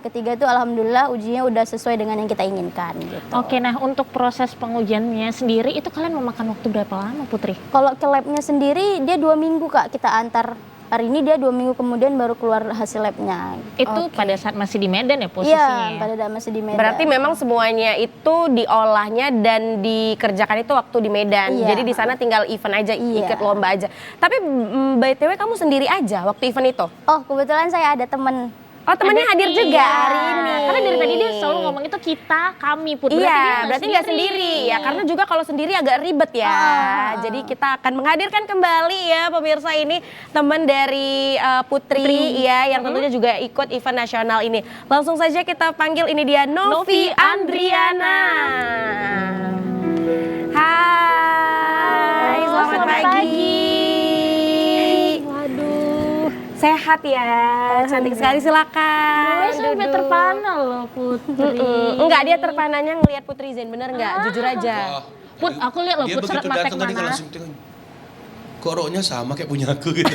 ketiga itu alhamdulillah ujinya udah sesuai dengan yang kita inginkan gitu. Oke, nah untuk proses pengujiannya sendiri itu kalian memakan waktu berapa lama, Putri? Kalau ke labnya sendiri dia 2 minggu Kak, kita antar. Hari ini dia 2 minggu kemudian baru keluar hasil labnya. Itu pada saat masih di Medan ya posisinya? Iya, pada saat masih di Medan. Berarti memang semuanya itu diolahnya dan dikerjakan itu waktu di Medan. Iya. Jadi di sana tinggal event aja, ikut lomba aja. Tapi BTW kamu sendiri aja waktu event itu? Oh, kebetulan saya ada temen. Oh, temannya hadir juga hari ini. Karena dari tadi dia selalu ngomong itu kita, kami, Put. Berarti nggak sendiri ya, karena juga kalau sendiri agak ribet ya. Jadi kita akan menghadirkan kembali ya pemirsa ini teman dari Putri ya, yang tentunya juga ikut event nasional ini. Langsung saja kita panggil, ini dia Novi Andriana. Hai, selamat pagi. Sehat ya, cantik sekali, silakan. Sampai terpana loh Putri. Enggak, dia terpananya ngelihat Putri Zen, bener nggak? Jujur aja. Put, aku lihat loh Dia Put serat begitu matek datang tadi mana. langsung tengok. Kok roknya sama kayak punya aku gitu.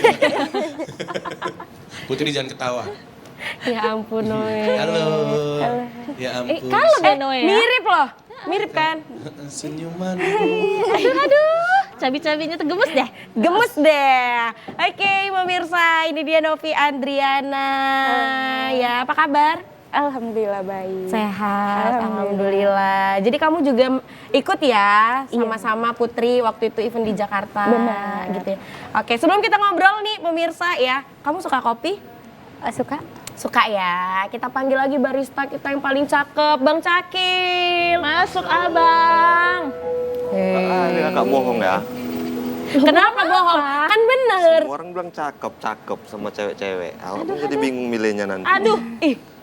Putri jangan ketawa. Ya ampun Noe. Halo. Ya ampun. Kalau Noe ya. Mirip loh, mirip kan? Senyumanku. Aduh, cabi-cabinya tergemes deh. Gemes deh. Oke pemirsa, ini dia Novi Andriana. Ya, apa kabar? Alhamdulillah baik. Sehat, alhamdulillah. Jadi kamu juga ikut ya sama-sama Putri waktu itu event di Jakarta. Benar. Gitu ya. Oke, sebelum kita ngobrol nih pemirsa ya, kamu suka kopi? Suka? Suka ya. Kita panggil lagi barista kita yang paling cakep, Bang Cakil. Masuk Abang. Ini kakak bohong ya. Kenapa bohong? Kan bener. Semua orang bilang cakep sama cewek-cewek. Aku jadi bingung milihnya nanti. Aduh,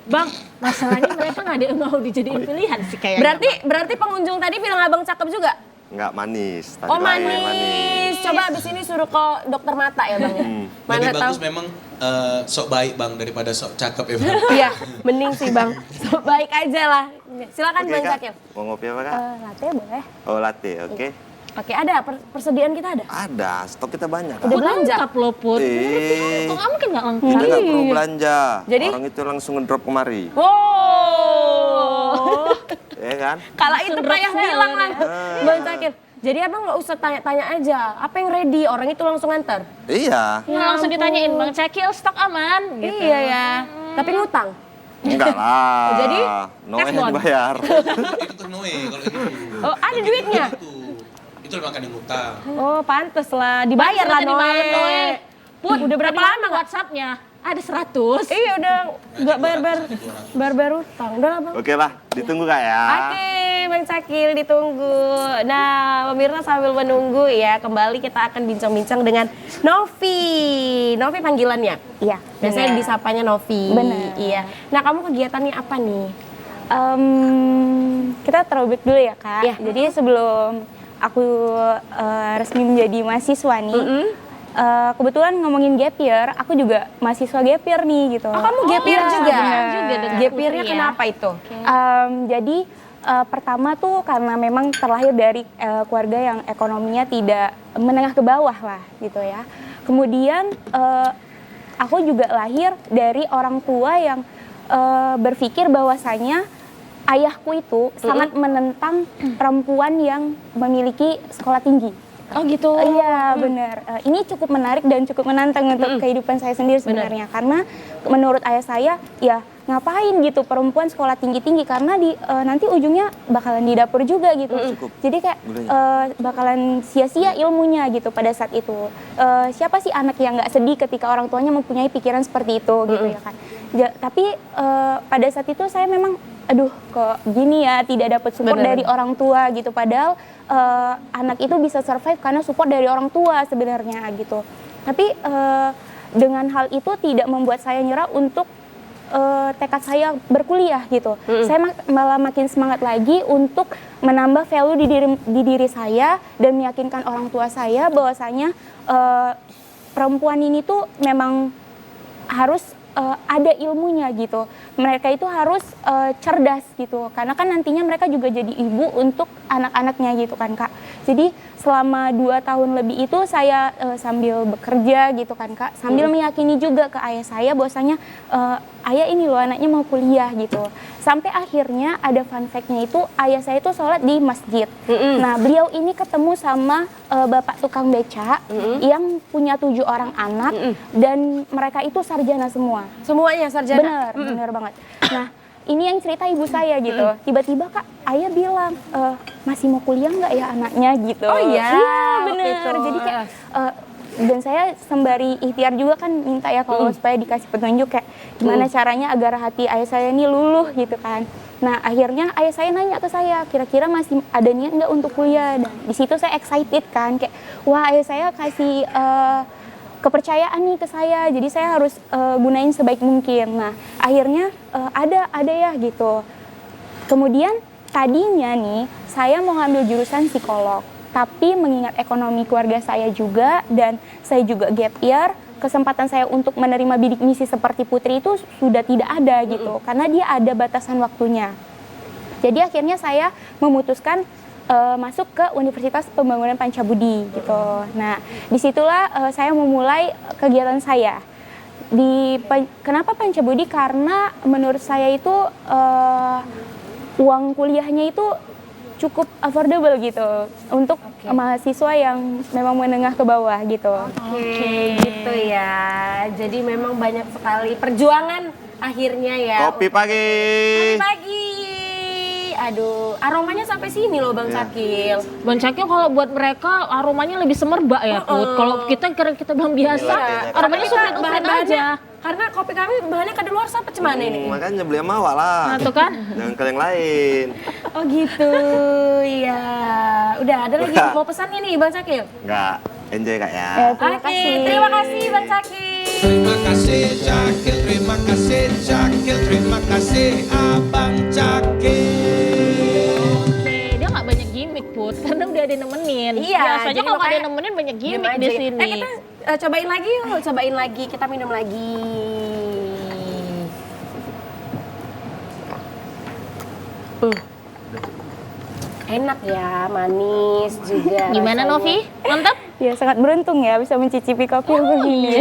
Bang, masalahnya mereka nggak ada yang mau dijadiin pilihan sih kayaknya. Berarti pengunjung tadi bilang abang cakep juga? Enggak, manis. Tadi Oh bilangnya manis. Coba abis ini suruh ke dokter mata ya bang. Lebih bagus memang sok baik bang daripada sok cakep ya bang. Iya, mending sih bang. So, baik aja lah. Silakan Oke, Bang Kak. Cakil. Mau ngopi apa kak? Latte boleh? Oh latte, oke. Oke, ada persediaan kita ada. Ada, stok kita banyak kak. Udah belanja? Lengkap loh Put. Eh, Kok nggak mungkin nggak lengkap? kita nggak perlu belanja. Jadi? Orang itu langsung ngedrop kemari. Wow. Ya kan? Kala itu payah bilang lah Bang Cakil. Jadi abang nggak usah tanya-tanya aja. Apa yang ready? Orang itu langsung antar. Iya. Langsung ditanyain Bang Cakil stok aman gitu. Iya ya. Tapi ngutang. Enggak lah. Jadi, Noe yang bayar. Itu ke Noe kalau itu. Oh, ada duitnya? Itu makan yang utang. Oh, pantes lah. Dibayar lah Tadi malam Noe. Noe. Put, Udah berapa lama nggak? WhatsApp-nya? Ada 100. Iya udah nggak bayar utang. Udah lah bang. Oke lah, ditunggu kak ya. Oke, Bang Cakil, ditunggu. Nah, pemirsa sambil menunggu ya, kembali kita akan bincang-bincang dengan Novi. Novi panggilannya? Iya. Biasanya disapanya Novi. Benar. Iya. Nah, kamu kegiatannya apa nih? Kita throwback dulu ya Kak. Iya. Jadi sebelum aku resmi menjadi mahasiswa nih, kebetulan ngomongin gap year, aku juga mahasiswa gap year nih gitu. Oh, kamu gap year Iya, juga? benar. Juga dengan Gap year-nya Putri ya. kenapa itu? Jadi pertama tuh karena memang terlahir dari keluarga yang ekonominya tidak menengah ke bawah lah gitu ya. Kemudian aku juga lahir dari orang tua yang berpikir bahwasanya ayahku itu sangat menentang perempuan yang memiliki sekolah tinggi. Oh gitu. Iya benar. Ini cukup menarik dan cukup menantang untuk kehidupan saya sendiri sebenarnya. Karena menurut ayah saya ya ngapain gitu perempuan sekolah tinggi-tinggi karena nanti ujungnya bakalan di dapur juga gitu. Jadi kayak bakalan sia-sia ilmunya gitu pada saat itu. Siapa sih anak yang nggak sedih ketika orang tuanya mempunyai pikiran seperti itu gitu ya kan. Tapi pada saat itu saya memang aduh kok gini ya tidak dapat support dari orang tua gitu padahal anak itu bisa survive karena support dari orang tua sebenarnya gitu. Tapi dengan hal itu tidak membuat saya nyerah untuk tekad saya berkuliah gitu. Saya malah makin semangat lagi untuk menambah value di diri saya dan meyakinkan orang tua saya bahwasanya perempuan ini tuh memang harus ada ilmunya gitu. Mereka itu harus cerdas gitu. Karena kan nantinya mereka juga jadi ibu untuk anak-anaknya gitu kan Kak. Jadi selama 2 tahun lebih itu saya sambil bekerja gitu kan Kak. Sambil meyakini juga ke ayah saya bahwasanya ayah ini loh anaknya mau kuliah gitu. Sampai akhirnya ada fun fact-nya itu ayah saya itu sholat di masjid. Nah beliau ini ketemu sama bapak tukang beca yang punya 7 orang anak dan mereka itu sarjana semua. Semuanya sarjana? Bener banget. Nah ini yang cerita ibu saya gitu. Tiba-tiba Kak ayah bilang masih mau kuliah nggak ya anaknya gitu. Oh iya? Iya bener. Gitu. Jadi kayak dan saya sembari ikhtiar juga kan minta ya kalau supaya dikasih petunjuk kayak gimana caranya agar hati ayah saya ini luluh gitu kan. Nah akhirnya ayah saya nanya ke saya kira-kira masih ada niat nggak untuk kuliah. Dan di situ saya excited kan kayak wah ayah saya kasih kepercayaan nih ke saya jadi saya harus gunain sebaik mungkin. Nah akhirnya ada ya gitu. Kemudian tadinya nih saya mau ngambil jurusan psikolog. Tapi mengingat ekonomi keluarga saya juga dan saya juga gap year, kesempatan saya untuk menerima bidik misi seperti Putri itu sudah tidak ada gitu, karena dia ada batasan waktunya. Jadi akhirnya saya memutuskan masuk ke Universitas Pembangunan Pancabudi gitu. Nah, disitulah saya memulai kegiatan saya. Kenapa Pancabudi? Karena menurut saya itu uang kuliahnya itu cukup affordable gitu untuk mahasiswa yang memang menengah ke bawah gitu. Oke, gitu ya. Jadi memang banyak sekali perjuangan akhirnya ya. Kopi pagi. Kopi pagi. Aduh, aromanya sampai sini loh Bang Cakil. Bang Cakil kalau buat mereka aromanya lebih semerbak ya Put. Kalau kita karena kita belum biasa, aromanya supret aja. Karena kopi kami bahannya kadaluarsa apa cemana ini? Makanya beli sama Awak lah. Nah tuh kan. Jangan ke yang lain. Oh gitu, iya. Udah ada lagi Udah. mau pesan ini Bang Cakil? Enggak, enjoy Kak ya. Oke, terima kasih Bang Cakil. Terima kasih Cakil, terima kasih Cakil, terima kasih Abang Cakil. Oke, dia nggak banyak gimmick Put, karena udah ada yang nemenin. Iya, Biasanya jadi kalau nggak ada makanya yang nemenin banyak Diem gimmick aja di ya. sini. Kita cobain lagi yuk, cobain lagi. Kita minum lagi. Enak ya, manis juga. Gimana rasanya. Novi? Mantap? Ya sangat beruntung ya bisa mencicipi kopi yang begini.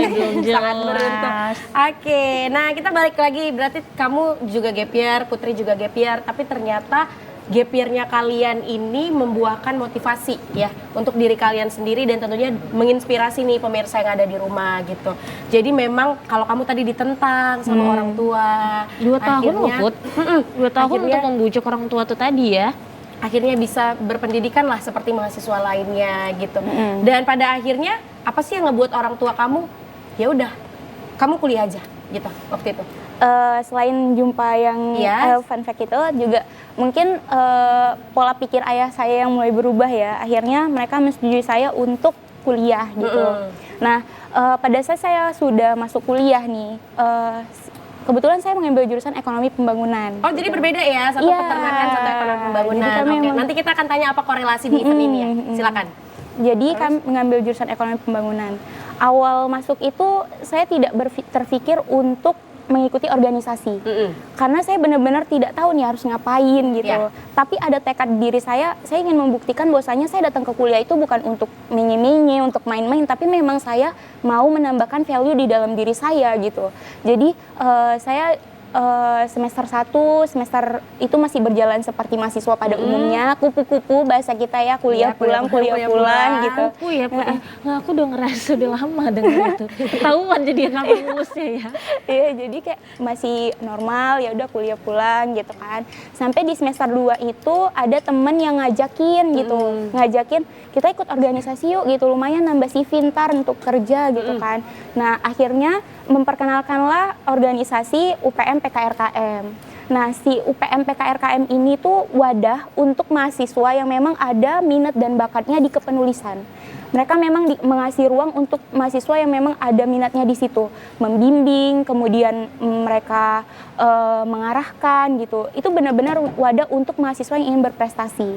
Sangat beruntung. Oke, nah kita balik lagi. Berarti kamu juga gap year, Putri juga gap year. Tapi ternyata gap year-nya kalian ini membuahkan motivasi ya untuk diri kalian sendiri dan tentunya menginspirasi nih pemirsa yang ada di rumah gitu. Jadi memang kalau kamu tadi ditentang sama orang tua, 2 tahun loh akhirnya- Put. 2 tahun Akhirnya- untuk membujuk orang tua tuh tadi ya. akhirnya bisa berpendidikan lah seperti mahasiswa lainnya gitu. Dan pada akhirnya apa sih yang ngebuat orang tua kamu ya udah kamu kuliah aja gitu waktu itu? Selain jumpa yang Yes. fun fact itu juga mungkin pola pikir ayah saya yang mulai berubah ya. Akhirnya mereka menyetujui saya untuk kuliah gitu. Nah, pada saat saya sudah masuk kuliah nih, kebetulan saya mengambil jurusan ekonomi pembangunan. Oh jadi berbeda ya, satu Iya. peternakan, satu ekonomi pembangunan. Jadi kami Oke, memang- nanti kita akan tanya apa korelasi di event ini ya, silakan. Jadi kami mengambil jurusan ekonomi pembangunan. Awal masuk itu saya tidak terpikir untuk mengikuti organisasi. Karena saya benar-benar tidak tahu nih harus ngapain gitu. Iya. Tapi ada tekad di diri saya ingin membuktikan bahwasanya saya datang ke kuliah itu bukan untuk menye-menye, untuk main-main, tapi memang saya mau menambahkan value di dalam diri saya gitu. Jadi saya semester 1, semester itu masih berjalan seperti mahasiswa pada umumnya, kupu-kupu bahasa kita ya, kuliah Iya, pulang, kuliah pulang gitu. Aku ya, nah, aku udah ngerasa udah lama dengan itu. Ketahuan jadi kamu lulusnya ya. Iya, jadi kayak masih normal, ya udah kuliah pulang gitu kan. Sampai di semester 2 itu ada temen yang ngajakin gitu, ngajakin kita ikut organisasi yuk gitu, lumayan nambah CV ntar untuk kerja gitu kan. Nah, akhirnya memperkenalkanlah organisasi UPM PKRKM. Nah, si UPM PKRKM ini tuh wadah untuk mahasiswa yang memang ada minat dan bakatnya di kepenulisan. Mereka memang mengasih ruang untuk mahasiswa yang memang ada minatnya di situ, membimbing, kemudian mereka mengarahkan gitu. Itu benar-benar wadah untuk mahasiswa yang ingin berprestasi.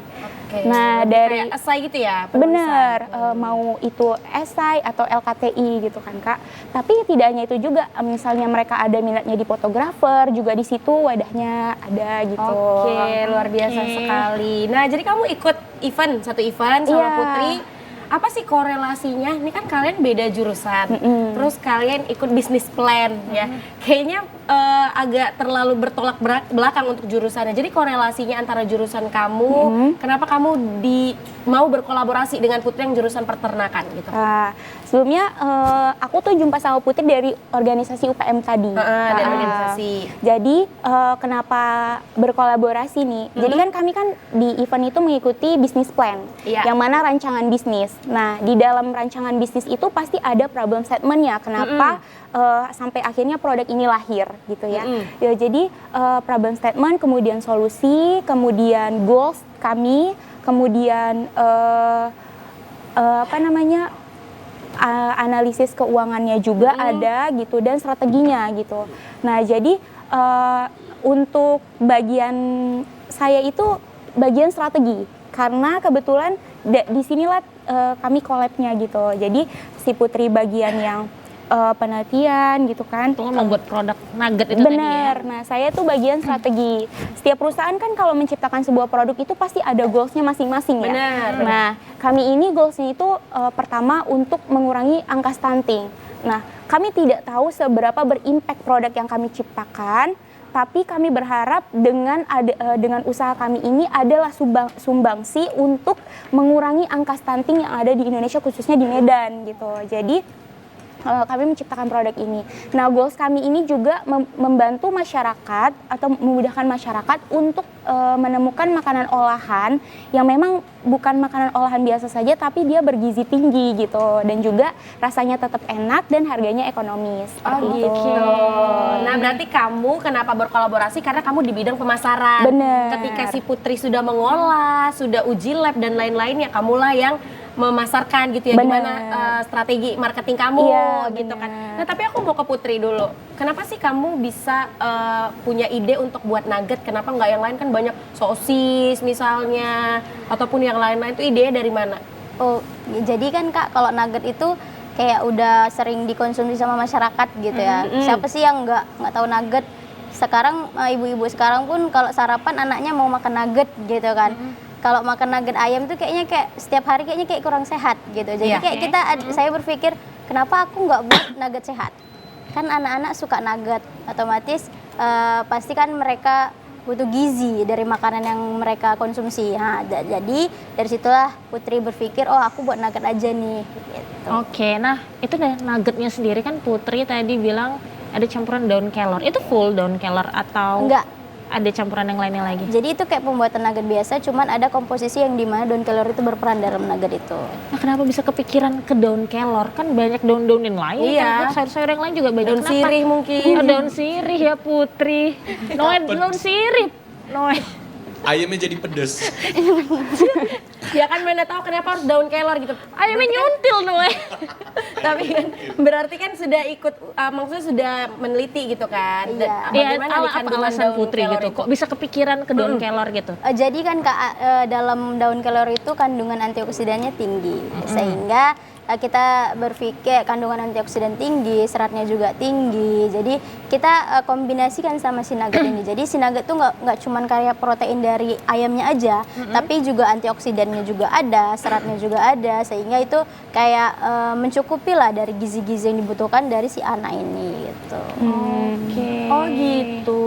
Oke. Nah, Lebih dari kayak esai gitu ya, penulisan. bener, mau itu esai atau LKTI gitu kan Kak. Tapi tidak hanya itu juga, misalnya mereka ada minatnya di fotografer, juga di situ wadahnya ada gitu. Oke, luar biasa sekali. Nah, jadi kamu ikut satu event sama Iya. Putri. Apa sih korelasinya? Ini kan kalian beda jurusan, terus kalian ikut bisnis plan ya. Kayaknya agak terlalu bertolak belakang untuk jurusannya. Jadi korelasinya antara jurusan kamu, kenapa kamu mau berkolaborasi dengan Putri yang jurusan peternakan gitu? Sebelumnya aku tuh jumpa sama Putri dari organisasi UPM tadi. Dari organisasi. Jadi kenapa berkolaborasi nih? Jadi kan kami kan di event itu mengikuti bisnis plan, Iya. yang mana rancangan bisnis. Nah, di dalam rancangan bisnis itu pasti ada problem statement-nya. Kenapa sampai akhirnya produk ini lahir gitu ya? Ya jadi problem statement, kemudian solusi, kemudian goals kami, kemudian analisis keuangannya juga ada gitu, dan strateginya gitu. Nah, jadi untuk bagian saya itu bagian strategi, karena kebetulan di sinilah kami collab-nya gitu. Jadi si Putri bagian yang penelitian gitu kan. Itu membuat produk nugget itu Bener. tadi ya. Nah, saya tuh bagian strategi. Setiap perusahaan kan kalau menciptakan sebuah produk itu pasti ada goals-nya masing-masing ya. Bener. Nah, kami ini goals-nya itu pertama untuk mengurangi angka stunting. Nah, kami tidak tahu seberapa berimpact produk yang kami ciptakan, tapi kami berharap dengan usaha kami ini adalah sumbangsi untuk mengurangi angka stunting yang ada di Indonesia, khususnya di Medan gitu. Jadi kami menciptakan produk ini. Nah, goals kami ini juga membantu masyarakat atau memudahkan masyarakat untuk menemukan makanan olahan yang memang bukan makanan olahan biasa saja, tapi dia bergizi tinggi gitu, dan juga rasanya tetap enak dan harganya ekonomis. Seperti itu. Nah, berarti kamu kenapa berkolaborasi? Karena kamu di bidang pemasaran. Bener. Ketika si Putri sudah mengolah, sudah uji lab dan lain-lainnya, kamulah yang memasarkan gitu ya, Bener. gimana strategi marketing kamu gitu kan. bener. Nah, tapi aku mau ke Putri dulu. Kenapa sih kamu bisa punya ide untuk buat nugget? Kenapa nggak yang lain? Kan banyak sosis misalnya, ataupun yang lain-lain, itu idenya dari mana? Oh, jadi kan Kak, kalau nugget itu kayak udah sering dikonsumsi sama masyarakat gitu ya. Siapa sih yang nggak tahu nugget? Sekarang ibu-ibu sekarang pun kalau sarapan anaknya mau makan nugget gitu kan. Kalau makan nugget ayam tuh kayaknya kayak setiap hari kayaknya kayak kurang sehat gitu. Jadi Iya. kayak saya berpikir kenapa aku nggak buat nugget sehat? Kan anak-anak suka nugget, otomatis pasti kan mereka butuh gizi dari makanan yang mereka konsumsi. Nah, jadi dari situlah Putri berpikir, oh aku buat nugget aja nih. Gitu. Oke, nah itu deh nuggetnya sendiri kan Putri tadi bilang ada campuran daun kelor. Itu full daun kelor atau? Enggak, ada campuran yang lainnya lagi? Jadi itu kayak pembuatan nugget biasa, cuman ada komposisi yang dimana daun kelor itu berperan dalam nugget itu. Nah, kenapa bisa kepikiran ke daun kelor? Kan banyak daun-daun yang lain, Iya. kan sayur-sayur yang lain juga banyak. Daun Kenapa? sirih mungkin. Oh, daun sirih ya Putri. Noe, daun sirih. Noe. Ayamnya jadi pedes. Ya kan mana tahu kenapa harus daun kelor gitu. Ayamnya nyuntil Noe. Tapi kan berarti kan sudah ikut, maksudnya sudah meneliti gitu kan. Iya. Iya, Bagaimana nih apa kandungan alasan daun Putri kelor gitu? itu? Kok bisa kepikiran ke daun kelor gitu? Jadi kan Kak, dalam daun kelor itu kandungan antioksidannya tinggi, sehingga kita berpikir kandungan antioksidan tinggi, seratnya juga tinggi. Jadi kita kombinasikan sama si nugget ini. Jadi si nugget tuh nggak cuman kayak protein dari ayamnya aja, tapi juga antioksidannya juga ada, seratnya juga ada, sehingga itu kayak mencukupi lah dari gizi-gizi yang dibutuhkan dari si anak ini gitu. Oke. Oh gitu.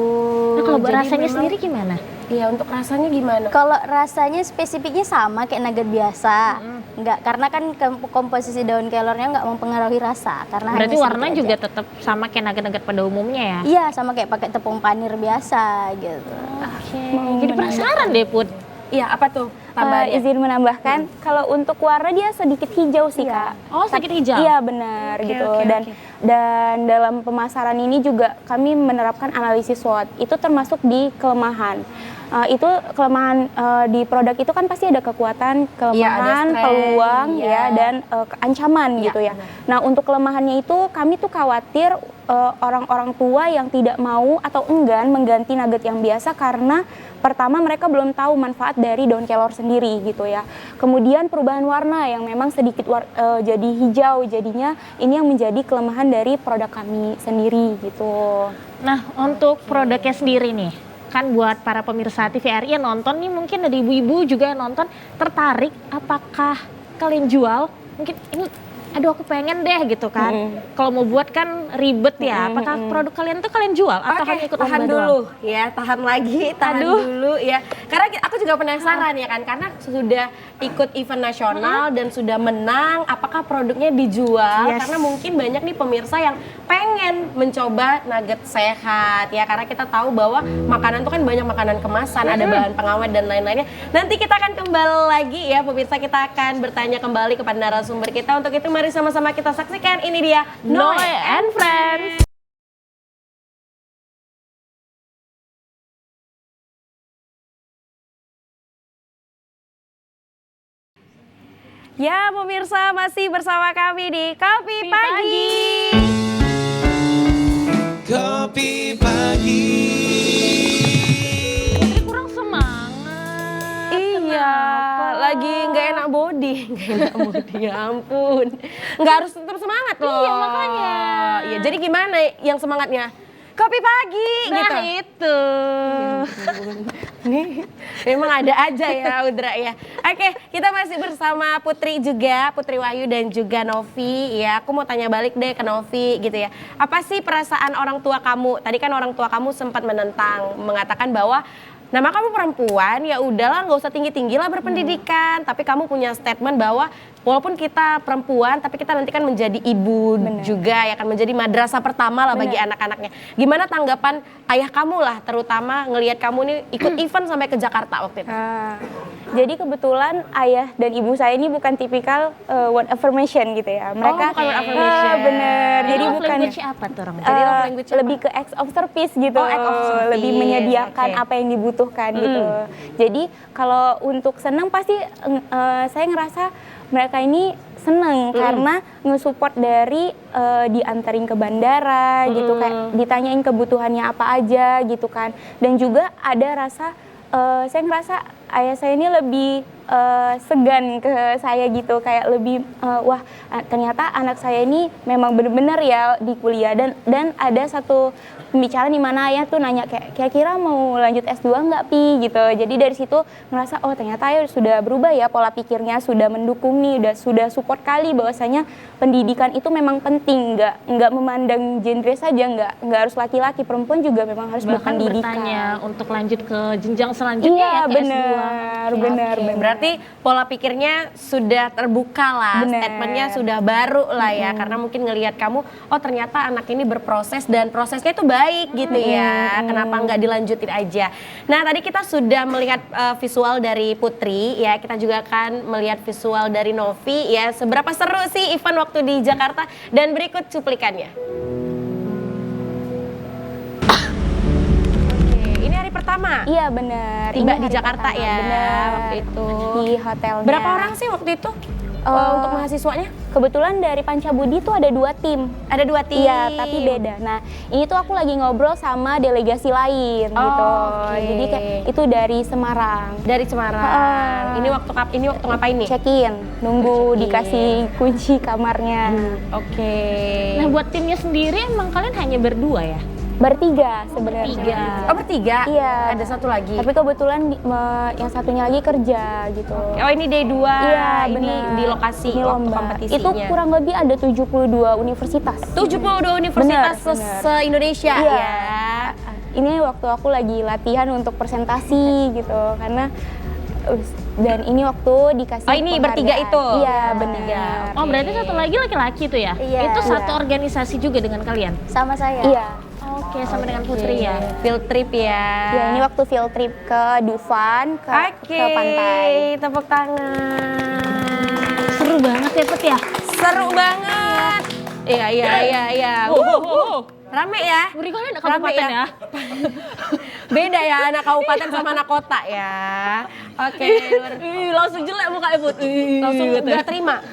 Nah, kalau Jadi rasanya memang- sendiri gimana? Iya, untuk rasanya gimana? Kalau rasanya spesifiknya sama kayak nugget biasa, nggak, karena kan komposisi daun kelornya nggak mempengaruhi rasa, karena Berarti hanya warna sedikit juga aja. tetap sama kayak nugget-nugget pada umumnya ya? Iya, sama kayak pakai tepung panir biasa gitu. Oke. Jadi penasaran deh Put. Iya, apa tuh tambahannya? Izin menambahkan, kalau untuk warna dia sedikit hijau sih Kak. Oh, sedikit hijau? Iya benar Oke, gitu. oke, dan oke. dan dalam pemasaran ini juga kami menerapkan analisis SWOT. Itu termasuk di kelemahan. Itu kelemahan di produk itu kan pasti ada kekuatan, Iya, ada kelemahan, strength, peluang iya. ya dan ancaman Iya, gitu ya. benar. Nah, untuk kelemahannya itu kami tuh khawatir orang-orang tua yang tidak mau atau enggan mengganti nugget yang biasa karena pertama mereka belum tahu manfaat dari daun kelor sendiri gitu ya. Kemudian perubahan warna yang memang sedikit jadi hijau, jadinya ini yang menjadi kelemahan dari produk kami sendiri gitu. Nah, untuk produknya sendiri nih, kan buat para pemirsa TVRI yang nonton nih, mungkin ada ibu-ibu juga yang nonton, tertarik apakah kalian jual? Mungkin ini, aduh aku pengen deh gitu kan. Kalau mau buat kan ribet ya, apakah produk kalian tuh kalian jual atau Oke, hanya ikut tahan lomba dulu doang? ya, tahan lagi, tahan dulu ya. Karena aku juga penasaran ya kan, karena sudah ikut event nasional dan sudah menang, apakah produknya dijual? Yes. Karena mungkin banyak nih pemirsa yang pengen mencoba nugget sehat ya, karena kita tahu bahwa makanan itu kan banyak makanan kemasan, ada bahan pengawet dan lain-lainnya. Nanti kita akan kembali lagi ya pemirsa, kita akan bertanya kembali kepada narasumber kita. Untuk itu mari sama-sama kita saksikan, ini dia Noe and Friends. Ya pemirsa, masih bersama kami di Kopi Pagi. Kopi pagi. Putri kurang semangat. Iya, lagi nggak enak body, nggak enak body, ya ampun. Nggak harus tetap semangat loh. Iya, makanya. Iya, jadi gimana yang semangatnya? Kopi pagi Nah gitu. itu. Nih, memang ada aja ya Udra ya. Oke, kita masih bersama Putri juga, Putri Wahyu dan juga Novi ya. Aku mau tanya balik deh ke Novi gitu ya. Apa sih perasaan orang tua kamu? Tadi kan orang tua kamu sempat menentang, mengatakan bahwa nama kamu perempuan, ya udahlah nggak usah tinggi-tinggi lah berpendidikan. Tapi kamu punya statement bahwa walaupun kita perempuan, tapi kita nanti kan menjadi ibu juga, ya kan menjadi madrasah pertama lah bagi anak-anaknya. Gimana tanggapan ayah kamu lah, terutama ngelihat kamu nih ikut event sampai ke Jakarta waktu itu? Jadi kebetulan ayah dan ibu saya ini bukan tipikal word affirmation gitu ya. Mereka bukan word affirmation. Bener. Jadi Love bukan language apa tuh orang? Jadi love language apa? lebih ke acts of service gitu. Oh, act of service. Lebih menyediakan Oke. apa yang dibutuhkan gitu. Jadi kalau untuk senang pasti saya ngerasa mereka ini seneng karena nge-support dari diantarin ke bandara gitu, kayak ditanyain kebutuhannya apa aja gitu kan. Dan juga ada rasa saya ngerasa ayah saya ini lebih segan ke saya gitu, kayak lebih wah ternyata anak saya ini memang benar-benar ya di kuliah. Dan ada satu pembicaraan di mana ayah tuh nanya kayak kira-kira mau lanjut S2 nggak Pi gitu. Jadi dari situ ngerasa oh ternyata ayah sudah berubah ya pola pikirnya, sudah mendukung nih, sudah support kali bahwasanya pendidikan itu memang penting, nggak memandang genre saja, nggak harus laki-laki, perempuan juga memang harus Bahkan berpendidikan. bertanya untuk lanjut ke jenjang selanjutnya Iya ya ke S2. benar, Oke, benar, oke. benar. Berarti pola pikirnya sudah terbuka lah, Bener. statementnya sudah baru lah ya. Karena mungkin ngelihat kamu, oh ternyata anak ini berproses dan prosesnya itu baik gitu ya. Kenapa nggak dilanjutin aja? Nah tadi kita sudah melihat visual dari Putri ya, kita juga akan melihat visual dari Novi ya. Seberapa seru sih event waktu di Jakarta, dan berikut cuplikannya. Ini hari pertama. Iya bener. Tiba Ini di hari Jakarta pertama, ya bener. waktu itu. Di hotelnya. Berapa orang sih waktu itu untuk mahasiswanya? Kebetulan dari Pancabudi tuh ada 2 tim. Ada 2 tim. Iya, tapi beda. Nah, ini tuh aku lagi ngobrol sama delegasi lain gitu. Oke. Jadi kayak itu dari Semarang. Dari Semarang. Ah. Ini waktu ngapain nih? Check-in, nunggu Check-in. dikasih kunci kamarnya. Oke. Nah buat timnya sendiri emang kalian hanya berdua ya? Bertiga sebenarnya. Oh bertiga? Iya. Ada satu lagi. Tapi kebetulan yang satunya lagi kerja gitu. Oh ini day 2. Iya, Ini benar. di lokasi Ini waktu lomba. kompetisinya. Itu kurang lebih ada 72 universitas. 72 universitas Benar. se-Indonesia Iya. ya. Ini waktu aku lagi latihan untuk presentasi gitu karena dan ini waktu dikasih Oh, ini bertiga penghargaan. itu? Iya Bertiga. benar. Oh berarti satu lagi laki-laki tuh ya? Iya. Itu satu Iya. organisasi juga dengan kalian? Sama saya. Iya. Oke, sama dengan Putri ya? Field trip ya. Ya ini waktu field trip ke Dufan ke pantai. Tepuk tangan. Seru banget ya Put ya? Seru banget. Iya. Rame ya. Beri kalian anak Rame kabupaten ya? Beda ya anak kabupaten sama anak kota ya. Oke, Langsung jelek muka Put. langsung nggak terima.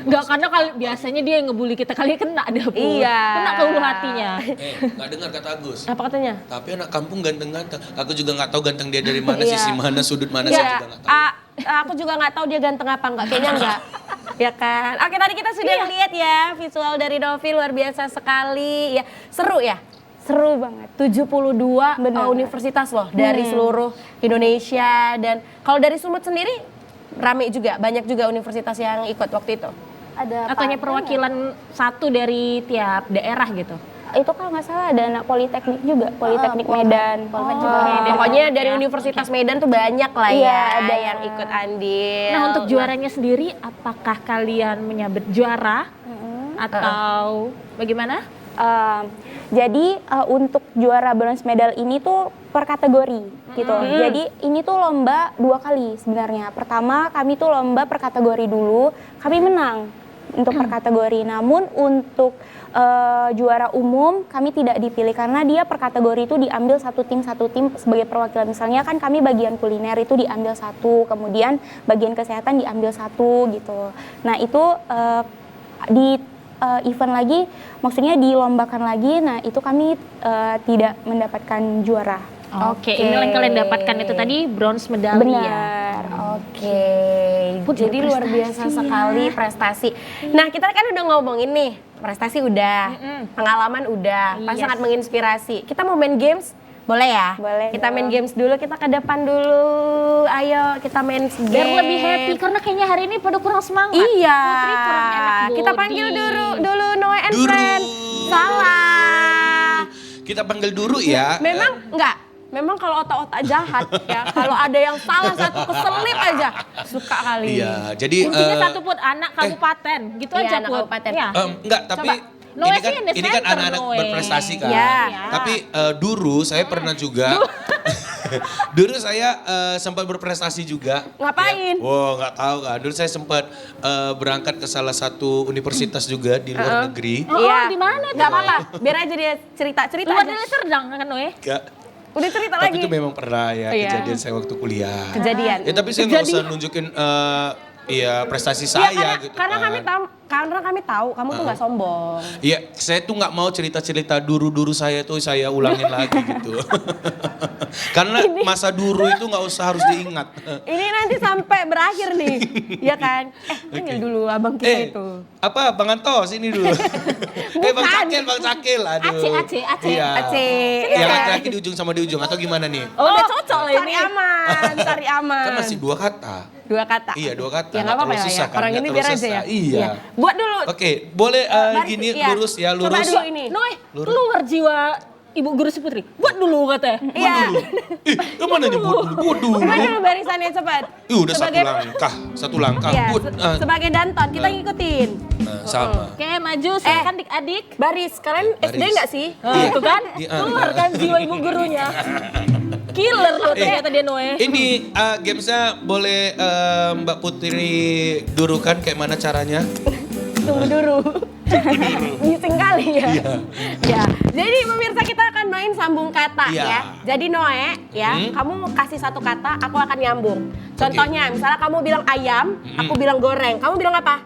Enggak, karena biasanya dia yang ngebully kita, kali kena deh Put. Iya. Kena ke ulu hatinya. Nggak dengar kata Agus. Apa katanya? Tapi anak kampung ganteng-ganteng. Aku juga nggak tahu ganteng dia dari mana, Iya. sisi mana, sudut mana, saya Ya, juga nggak tahu. aku juga nggak tahu dia ganteng apa enggak. Kayaknya enggak. Ya kan. Oke, tadi kita sudah lihat ya visual dari Novi, luar biasa sekali ya. Seru ya? Seru banget. 72 Benar. universitas loh dari seluruh Indonesia. Dan kalau dari Sumut sendiri rame juga, banyak juga universitas yang ikut waktu itu. Ada Atau hanya apa? perwakilan satu dari tiap daerah gitu? Itu kalau nggak salah ada anak politeknik juga, politeknik Medan. Pokoknya dari Universitas Medan tuh banyak lah Iya, ya ada. yang ikut andil. Nah untuk juaranya sendiri, apakah kalian menyabet juara? Atau bagaimana? Jadi untuk juara bronze medal ini tuh per kategori gitu. Jadi ini tuh lomba 2 kali sebenarnya. Pertama kami tuh lomba per kategori dulu, kami menang untuk per kategori. Namun untuk juara umum kami tidak dipilih karena dia per kategori itu diambil satu tim sebagai perwakilan. Misalnya kan kami bagian kuliner itu diambil 1, kemudian bagian kesehatan diambil 1 gitu. Nah itu di event lagi, maksudnya dilombakan lagi, nah itu kami tidak mendapatkan juara. Oke, ini yang kalian dapatkan itu tadi bronze medali ya? Benar. Oke, jadi luar biasa sekali prestasi. Nah kita kan udah ngomongin nih, prestasi udah, pengalaman udah, pas Yes. sangat menginspirasi. Kita mau main games, boleh ya? Boleh Kita main dong. games dulu, kita ke depan dulu. Ayo kita main games. Biar lebih happy, karena kayaknya hari ini pada kurang semangat. Iya. Putri kurang enak Kita body. panggil dulu Noe and Duru. Friend. Salah. Kita panggil dulu ya. Memang enggak. Memang kalau otak-otak jahat ya, kalau ada yang salah satu keselip aja suka kali. Iya, jadi Intinya satu Put, anak kabupaten, gitu Iya, aja anak Put. kabupaten. Iya. enggak, tapi Coba. Noe sih in the ini kan center, anak-anak Noe. berprestasi kan. Iya. Tapi dulu saya pernah juga, dulu saya sempat berprestasi juga. Ngapain? Ya. Wow, nggak tahu kan. Dulu saya sempat berangkat ke salah satu universitas juga di luar negeri. Oh, di mana tuh? Enggak apa-apa, biar aja dia cerita Luar aja. dari Serdang kan Noe? Enggak. Udah cerita Tapi lagi. itu memang pernah ya Iya. kejadian saya waktu kuliah. Kejadian. Ya tapi saya nggak usah nunjukin prestasi saya gitu karena kan. kami tahu kamu tuh nggak sombong. Iya, saya tuh nggak mau cerita-cerita duru-duru saya tuh saya ulangin lagi gitu. Karena masa duru itu nggak usah harus diingat. Ini nanti sampai berakhir nih, ya kan? Panggil dulu abang kita itu. Apa Bang Anto sini dulu. Bang Cakil, aduh. Aceh. Iya. Aceh. Yang Iya. laki-laki di ujung sama di ujung atau gimana nih? Oh, udah cocok lah Cari ini. aman, cari aman. Kan masih 2 kata. 2 kata. Iya, 2 kata. Ya nggak apa-apa terlalu ya. susah kan, Orang nggak ini terlalu biar aja susah. ya. Iya. Buat dulu. Oke, boleh Baris, gini iya. lurus ya, Coba lurus. dulu ini. Noe, Lurus. keluar jiwa Ibu guru si Putri, buat dulu katanya. Iya. Kemana nyebut dulu? Coba dulu barisannya cepat. Udah satu langkah. Iya, Bud. sebagai Danton kita ngikutin. Sama. Oke, maju silakan adik-adik. Baris, kalian SD Baris. nggak sih? Iya. Itu kan, Iya. keluar kan jiwa ibu gurunya. Killer loh ternyata dia Noe. Ini gamesnya boleh Mbak Putri durukan kayak mana caranya? Tunggu dulu. Bising kali ya. Iya. Ya. Jadi pemirsa kita akan main sambung kata Iya. ya. Jadi Noe ya, kamu kasih satu kata, aku akan nyambung. Contohnya, misalnya kamu bilang ayam, aku bilang goreng. Kamu bilang apa?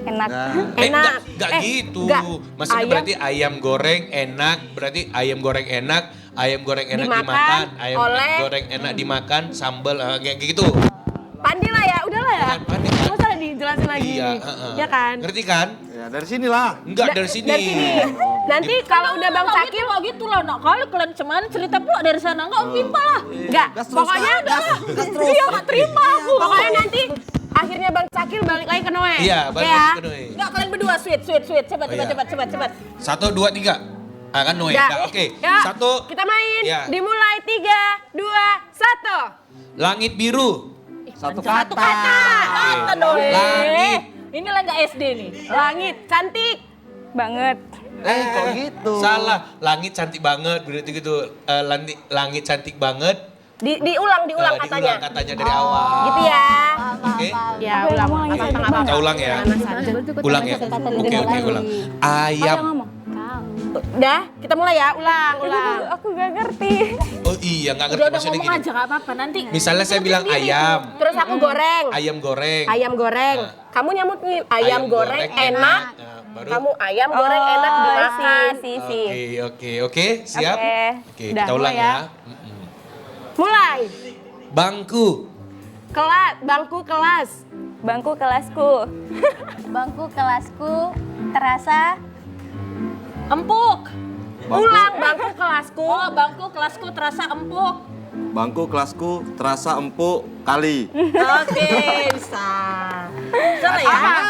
Enak. Enak. Enggak gitu. enggak. Maksudnya Ayam. berarti ayam goreng enak, berarti ayam goreng enak, ayam goreng enak Dimakan dimakan, ayam oleh- goreng enak dimakan, sambal kayak gitu. Pandi lah ya, udahlah ya. Pandi kan? Nggak usah dijelasin lagi. Iya, Ya kan? Ngerti kan? Ya dari sinilah. Enggak dari sini. Dari sini. Nanti kalau udah Bang Cakil, Nggak gitu lah, nak kali kalian cuman cerita pula dari sana. Nggak pimpa lah. enggak. Pokoknya iya nggak terima aku. Pokoknya nanti akhirnya Bang Cakil balik lagi ke Noe. Iya, balik ya. lagi ke Noe. Nggak, kalian berdua sweet. Cepat. Oh, iya. Cepat. 1, 2, 3. Ah kan Noe. Ya. Nah, oke. Ya, 1. kita main. Ya. Dimulai 3, 2, 1. Langit biru. Satu Satu kata. kata Noe. Langit. Ini lah nggak SD nih. Langit cantik. Banget. Kok gitu? Salah. Langit cantik banget. Berarti gitu. Langit cantik banget. Diulang Diulang katanya. katanya dari awal. Gitu ya. Oke. Ya, ulang. Nggak apa-apa. Kita ulang ya. Ulang ya. Oke, ulang. Ayam. Udah, kita mulai ya. Ulang. Aku gak ngerti. Oh iya, nggak ngerti Udah maksudnya ngomong gini. aja nggak apa-apa nanti. Misalnya saya bilang ayam. Terus aku goreng. Ayam goreng. Ayam goreng. Nah. Kamu nyamut nih, ayam goreng enak. Nah, baru. Kamu ayam goreng enak dimakan. Si. Oke. Siap? Oke. Oke, Udah, kita ulang mulai ya. ya. Mulai. Bangku. Bangku kelas. Bangku kelasku. Bangku kelasku terasa Empuk. Ulang bangku kelasku. Oh, bangku kelasku terasa empuk. Bangku kelasku terasa empuk kali. Oke, bisa. Salah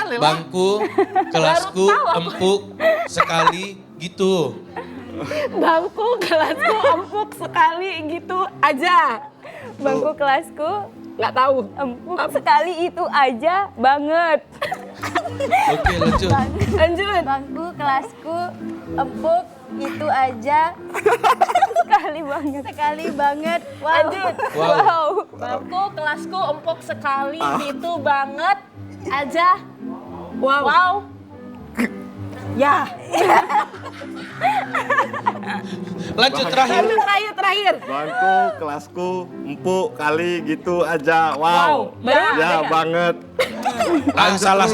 ya? Bangku kelasku empuk sekali gitu. Bangku kelasku empuk sekali gitu aja. Bangku kelasku Nggak tahu. empuk sekali itu aja banget. Oke, lanjut. Lanjut. bangku kelasku empuk itu aja Sekali banget. sekali banget. Wow. Lanjut. Wow. Bangku kelasku empuk sekali itu banget. Aja. Wow. Wow. Ya. Lanjut terakhir. Terakhir. Bangku kelasku empuk kali gitu aja. Wow. Ya banget. Salah.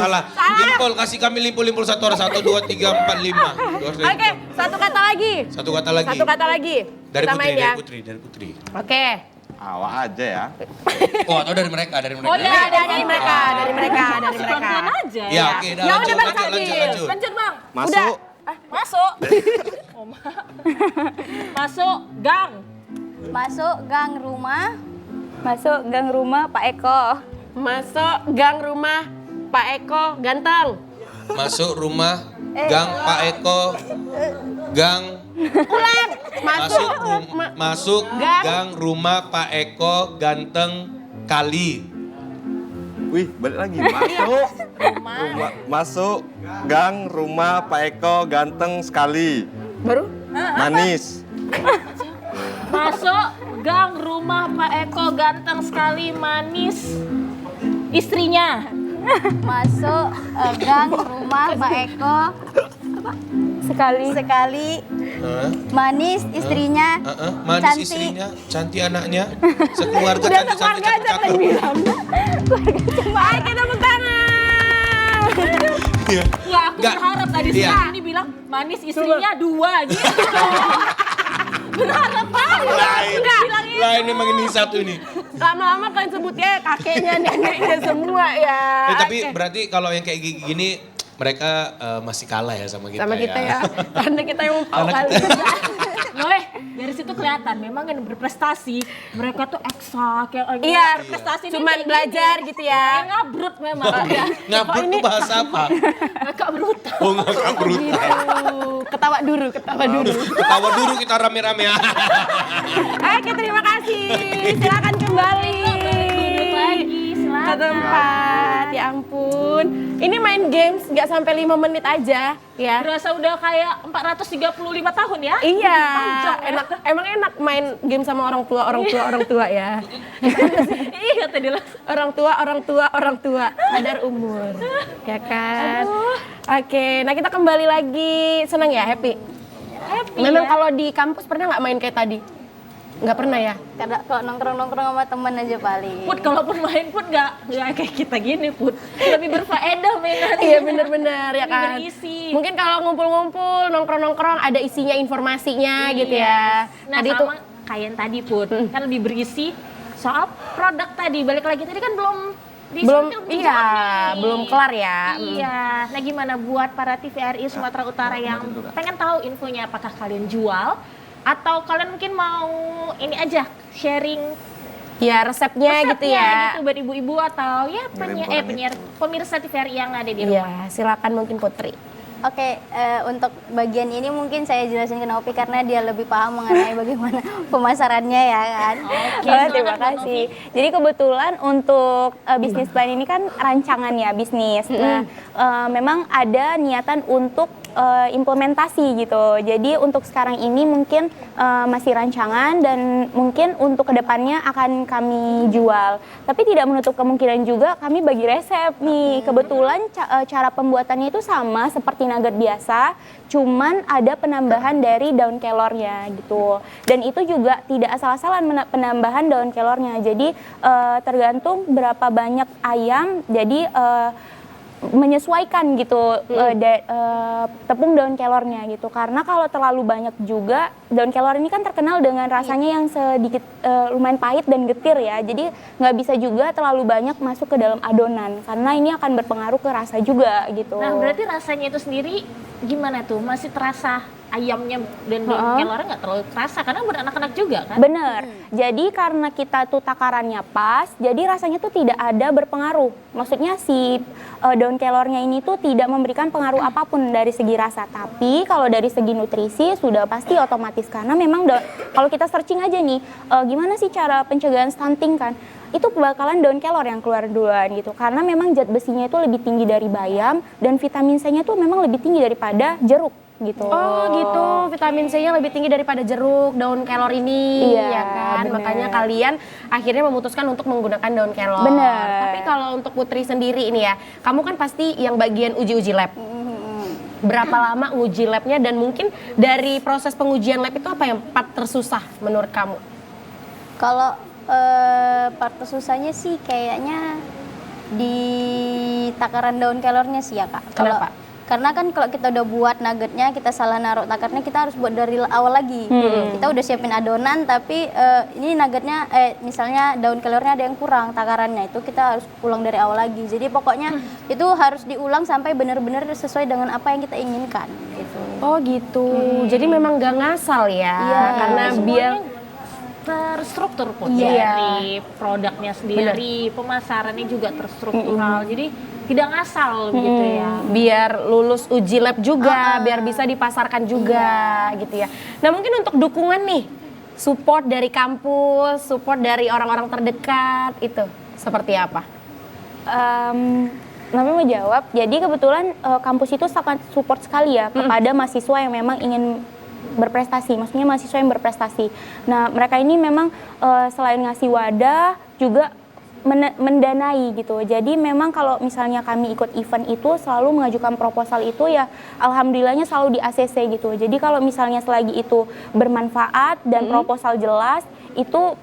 Limpul, kasih kami limpul satu orang. 1, 2, 3, 4, 5. Oke, satu kata lagi. Satu kata lagi. Satu kata lagi. Dari Kita Putri, main ya. dari Putri. Oke. Awak aja ya. Oh, atau dari mereka, Oh, ya, Dari mereka. Bantuan aja. Ya, oke, Ya udah, Bang Cakil. lanjut. Lanjut, Bang. Masuk. Masuk. Masuk gang. Masuk gang rumah. Masuk gang rumah Pak Eko. Masuk gang rumah Pak Eko ganteng. Masuk rumah gang Pak Eko. Gang Ulang. masuk Gang. gang rumah Pak Eko ganteng kali. Wih, balik lagi. Masuk gang rumah Pak Eko ganteng sekali. Baru? Manis. Masuk gang rumah Pak Eko ganteng sekali manis. Istrinya. Masuk gang rumah Pak Eko Sekali. sekali manis istrinya. Manis Cantik. istrinya, cantik anaknya, sekeluarga Udah cantik sekeluarga aja cakep. kan bilang. Ayo kita tepuk tangan. Iya. Ya aku Nggak. berharap tadi Iya. siang ini bilang manis istrinya 2 gitu. Berharap banget. Lain memang ini satu ini. Lama-lama kalian sebutnya kakeknya, neneknya semua ya. Tapi Oke. berarti kalau yang kayak gini mereka masih kalah ya sama kita Sama kita ya. Karena kita yang tahu Karena kali. kita- dari situ kelihatan memang yang berprestasi mereka tuh eksak yang Iya, berprestasi cuman belajar gitu ya. yang ngabrut memang Ngabrut tuh bahasa apa? agak brutal. Oh ngakak brutal. Ketawa dulu. Ketawa dulu kita rame-rame. Oke, terima kasih. Silakan kembali. Duduk lagi, Ke silakan. tempat. Ya ampun. Ini main games nggak sampai 5 menit aja ya. Berasa udah kayak 435 tahun ya? Iya, Panjang ya. emang enak main game sama orang tua ya. Iya tadi lah. Orang tua, sadar umur, ya kan? Oke, nah kita kembali lagi, senang ya, happy? Happy Memang ya. kalau di kampus pernah nggak main kayak tadi? Nggak pernah ya? Karena kalau nongkrong-nongkrong sama temen aja paling. Put kalaupun main pun nggak kayak kita gini Put, lebih berfaedah mainan. Iya bener-bener ya Lebih kan. berisi. Mungkin kalau ngumpul-ngumpul, nongkrong-nongkrong ada isinya informasinya gitu ya. Nah Tadi sama tuh kayak yang tadi Put, kan lebih berisi soal produk tadi. Balik lagi tadi kan belum disentil, iya, jawab nih. belum kelar ya. Iya, nah gimana buat para TVRI Sumatera Utara yang pengen tahu infonya, apakah kalian jual atau kalian mungkin mau ini aja sharing Ya resepnya gitu ya. gitu buat ibu-ibu atau ya pemirsa TVRI yang ada di rumah. Iya, silakan mungkin Putri. Oke, untuk bagian ini mungkin saya jelasin ke Novi karena dia lebih paham mengenai bagaimana pemasarannya ya kan. Oke, Oh, silakan, terima Bu kasih. Jadi kebetulan untuk bisnis plan ini kan rancangan ya bisnis. Nah, memang ada niatan untuk implementasi gitu. Jadi untuk sekarang ini mungkin masih rancangan dan mungkin untuk kedepannya akan kami jual. Tapi tidak menutup kemungkinan juga kami bagi resep nih. Kebetulan cara pembuatannya itu sama seperti nugget biasa, cuman ada penambahan dari daun kelornya gitu. Dan itu juga tidak asal-asalan penambahan daun kelornya. Jadi tergantung berapa banyak ayam. Jadi menyesuaikan gitu tepung daun kelornya gitu, karena kalau terlalu banyak juga daun kelor ini kan terkenal dengan rasanya yang sedikit lumayan pahit dan getir ya, jadi nggak bisa juga terlalu banyak masuk ke dalam adonan karena ini akan berpengaruh ke rasa juga gitu. Nah berarti rasanya itu sendiri gimana tuh? Masih terasa ayamnya dan daun kelornya nggak terlalu terasa karena buat anak-anak juga kan? Bener, jadi karena kita tuh takarannya pas, jadi rasanya tuh tidak ada berpengaruh. Maksudnya si daun kelornya ini tuh tidak memberikan pengaruh apapun dari segi rasa. Tapi kalau dari segi nutrisi sudah pasti otomatis karena memang kalau kita searching aja nih, gimana sih cara pencegahan stunting kan? Itu bakalan daun kelor yang keluar duluan gitu. Karena memang zat besinya itu lebih tinggi dari bayam dan vitamin C-nya tuh memang lebih tinggi daripada jeruk gitu. Oh gitu, vitamin C-nya lebih tinggi daripada jeruk, daun kelor ini, Iya, ya kan? bener. Makanya kalian akhirnya memutuskan untuk menggunakan daun kelor. Bener. Tapi kalau untuk Putri sendiri ini ya, kamu kan pasti yang bagian uji-uji lab. Berapa lama nguji labnya dan mungkin dari proses pengujian lab itu apa yang part tersusah menurut kamu? Kalau part susahnya sih kayaknya di takaran daun kelornya sih ya Kak. Kenapa? Karena kan kalau kita udah buat nuggetnya, kita salah naruh takarnya, kita harus buat dari awal lagi. Kita udah siapin adonan, tapi ini nuggetnya, misalnya daun kelornya ada yang kurang takarannya, itu kita harus ulang dari awal lagi. Jadi pokoknya itu harus diulang sampai benar-benar sesuai dengan apa yang kita inginkan. Gitu. Oh gitu, jadi memang gak ngasal ya, Iya. karena biar terstruktur Put, Iya. dari produknya sendiri, pemasarannya juga terstruktural. Jadi tidak ngasal gitu ya. biar lulus uji lab juga, biar bisa dipasarkan juga gitu ya. Nah mungkin untuk dukungan nih, support dari kampus, support dari orang-orang terdekat itu seperti apa? Nami mau jawab, jadi kebetulan kampus itu sangat support sekali ya kepada mahasiswa yang memang ingin berprestasi, maksudnya mahasiswa yang berprestasi. Nah mereka ini memang selain ngasih wadah juga mendanai gitu. Jadi memang kalau misalnya kami ikut event itu selalu mengajukan proposal itu ya alhamdulillahnya selalu di ACC gitu. Jadi kalau misalnya selagi itu bermanfaat dan proposal jelas itu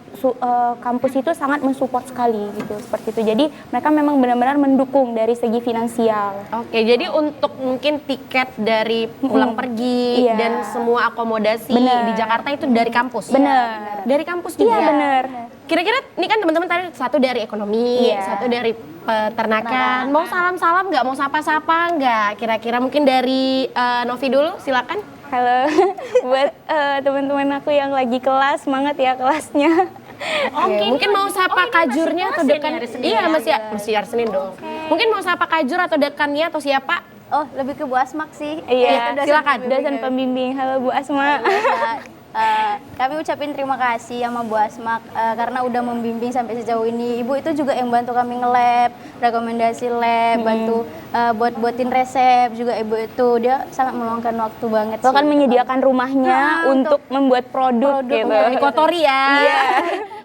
kampus itu sangat mensupport sekali gitu, seperti itu. Jadi mereka memang benar-benar mendukung dari segi finansial. Oke, jadi untuk mungkin tiket dari pulang pergi Iya. dan semua akomodasi Bener. di Jakarta itu dari kampus? Bener. Dari kampus juga? Iya benar. Kira-kira ini kan teman-teman tadi satu dari ekonomi, Iya. satu dari peternakan. Mau salam-salam nggak? Mau sapa-sapa nggak? Kira-kira mungkin dari Novi dulu, silakan. Halo buat teman-teman aku yang lagi kelas, semangat ya kelasnya. Oke, mungkin mau sapa kajurnya atau kelas ya dekan? nih hari Senin Iya, ya? masih hari Senin dong. Mungkin mau sapa kajur atau dekannya atau siapa? Oh, lebih ke Bu Asmak sih. Iya, Itu silakan. Dosen pembimbing. Halo Bu Asma. Kami ucapin terima kasih sama Bu Asmak karena udah membimbing sampai sejauh ini. Ibu itu juga yang bantu kami nge-lab, rekomendasi lab, bantu buatin resep juga ibu itu. Dia sangat meluangkan waktu banget sih. Bahkan menyediakan rumahnya Nah, untuk membuat produk gitu. Dikotori ya.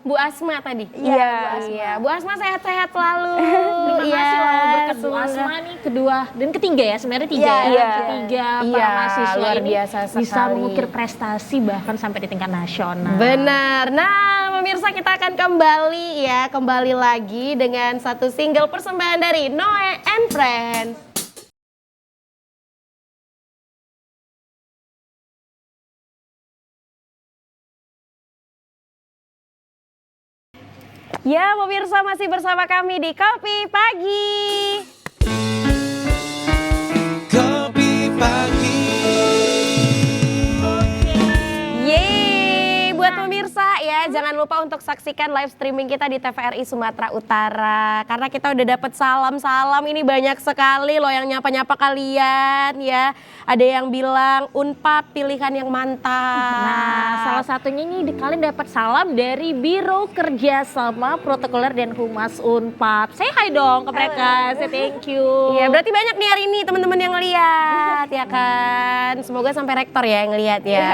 Bu Asma tadi. Iya. Iya, Bu Asma sehat-sehat selalu. Terima kasih loh berkat Bu semoga. Asma nih kedua dan ketiga ya sebenarnya tiga Iya, ya. iya. Ketiga para Iya, mahasiswa luar ini biasa bisa sekali. mengukir prestasi bahkan sampai di tingkat nasional. Benar. Nah, pemirsa kita akan kembali lagi dengan satu single persembahan dari Noe and Friends. Ya, pemirsa masih bersama kami di Kopi Pagi. Kopi pagi. Yeay, buat pemirsa ya jangan lupa untuk saksikan live streaming kita di TVRI Sumatera Utara. Karena kita udah dapet salam-salam ini banyak sekali loh yang nyapa-nyapa kalian ya. Ada yang bilang Unpad pilihan yang mantap. Nah, salah satunya ini kalian dapat salam dari Biro Kerjasama Protokoler dan Humas Unpad. Say hi dong ke mereka, say thank you. Iya, berarti banyak nih hari ini teman-teman yang ngeliat ya kan. Semoga sampai rektor ya yang ngeliat ya.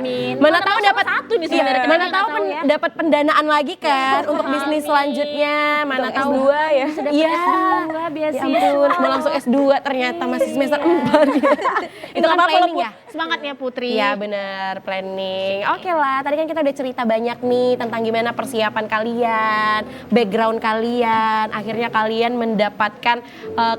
Amin. Mana tahu dapat satu nih iya, sebenarnya. mana Kita tahu nggak tahu ya. dapat pendanaan lagi kan untuk bisnis selanjutnya. Mana tahu. S2 ya. Iya. S2 Ya beasiswa. ampun, mau langsung S2 ternyata masih semester 4. Itu kan apa planning ya? Semangatnya Putri. Iya benar, planning. Oke lah, tadi kan kita udah cerita banyak nih tentang gimana persiapan kalian, background kalian, akhirnya kalian mendapatkan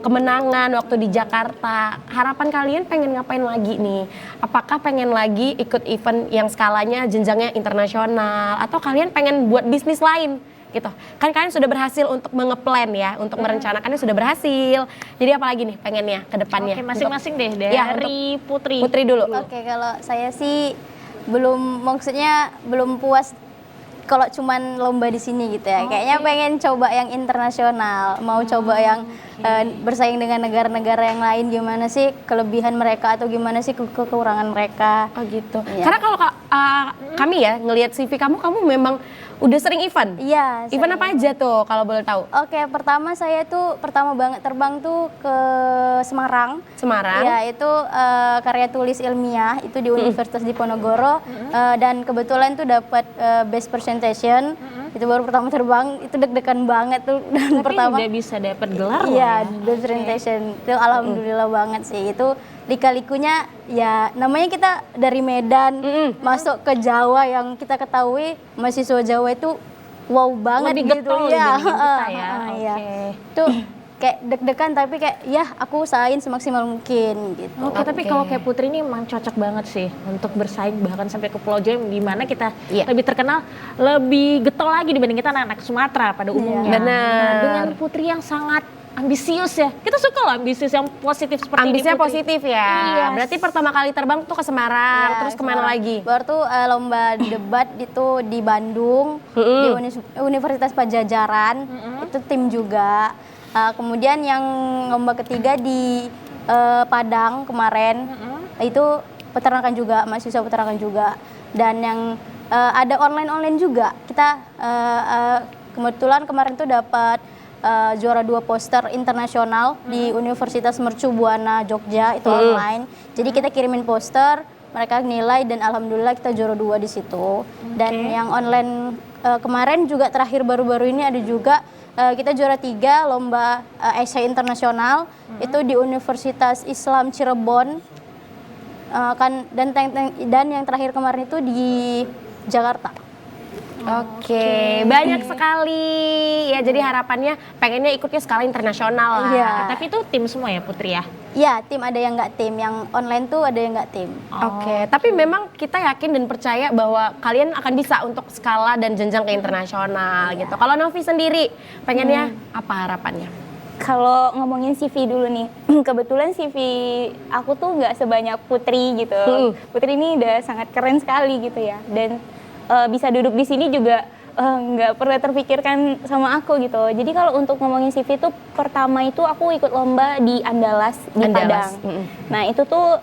kemenangan waktu di Jakarta. Harapan kalian pengen ngapain lagi nih? Apakah pengen lagi ikut event yang skalanya jenjangnya internasional atau kalian pengen buat bisnis lain? Gitu. Kan kalian sudah berhasil untuk mengeplan ya, untuk merencanakannya sudah berhasil. Jadi apa lagi nih pengennya ke depannya? Oke, masing-masing deh Ya, dari Putri. Putri dulu. Oke, kalau saya sih maksudnya belum puas kalau cuman lomba di sini gitu ya. Kayaknya pengen coba yang internasional, mau coba yang bersaing dengan negara-negara yang lain, gimana sih kelebihan mereka atau gimana sih kekurangan mereka. Oh gitu. Iya. Karena kalau kami ya ngelihat CV kamu memang udah sering event. Iya. Event apa aja tuh kalau boleh tahu? Oke, pertama banget terbang tuh ke Semarang. Semarang. Ya, itu karya tulis ilmiah itu di Universitas Diponegoro dan kebetulan tuh dapat best presentation. Itu baru pertama terbang, itu deg-degan banget tuh dan Tapi pertama. udah bisa dapat gelar loh Iya, ya. best presentation. Itu alhamdulillah banget sih. Itu lika-likunya ya namanya kita dari Medan masuk ke Jawa yang kita ketahui mahasiswa Jawa itu wow banget Lebih gitu getol ya. dibanding kita ya. Iya. Oke. Itu kayak deg-degan tapi kayak ya aku usahain semaksimal mungkin gitu. Oke, tapi kalau kayak Putri ini emang cocok banget sih untuk bersaing bahkan sampai ke Pulau Jawa di mana kita Iya. lebih terkenal, lebih getol lagi dibanding kita anak-anak Sumatera pada umumnya. Benar. Nah, dengan Putri yang sangat ambisius ya. Kita suka loh ambisius yang positif seperti Ambisnya ini Putri. positif ya. Iya. Berarti pertama kali terbang tuh ke Semarang, Ya, terus kemana Semarang. lagi? Baru tuh lomba debat itu di Bandung di Universitas Pajajaran. Itu tim juga. Kemudian yang lomba ketiga di Padang kemarin itu peternakan juga, mahasiswa peternakan juga. Dan yang ada online juga. Kita kebetulan kemarin tuh dapat juara 2 poster internasional di Universitas Mercu Buana Jogja itu online. Jadi kita kirimin poster, mereka nilai dan alhamdulillah kita juara 2 di situ. Dan yang online kemarin juga terakhir baru-baru ini ada juga kita juara 3 lomba esai internasional itu di Universitas Islam Cirebon. Dan yang terakhir kemarin itu di Jakarta. Oke, banyak sekali. Ya, jadi harapannya pengennya ikutnya skala internasional lah. Iya. Tapi itu tim semua ya Putri ya? Ya, tim ada yang nggak tim, yang online tuh ada yang nggak tim. Oke, tapi memang kita yakin dan percaya bahwa kalian akan bisa untuk skala dan jenjang ke internasional gitu. Kalau Novi sendiri pengennya apa harapannya? Kalau ngomongin CV dulu nih, kebetulan CV aku tuh nggak sebanyak Putri gitu. Putri ini udah sangat keren sekali gitu ya. Dan bisa duduk di sini juga nggak pernah terpikirkan sama aku gitu. Jadi kalau untuk ngomongin CV tuh pertama itu aku ikut lomba di Andalas di Padang. Nah itu tuh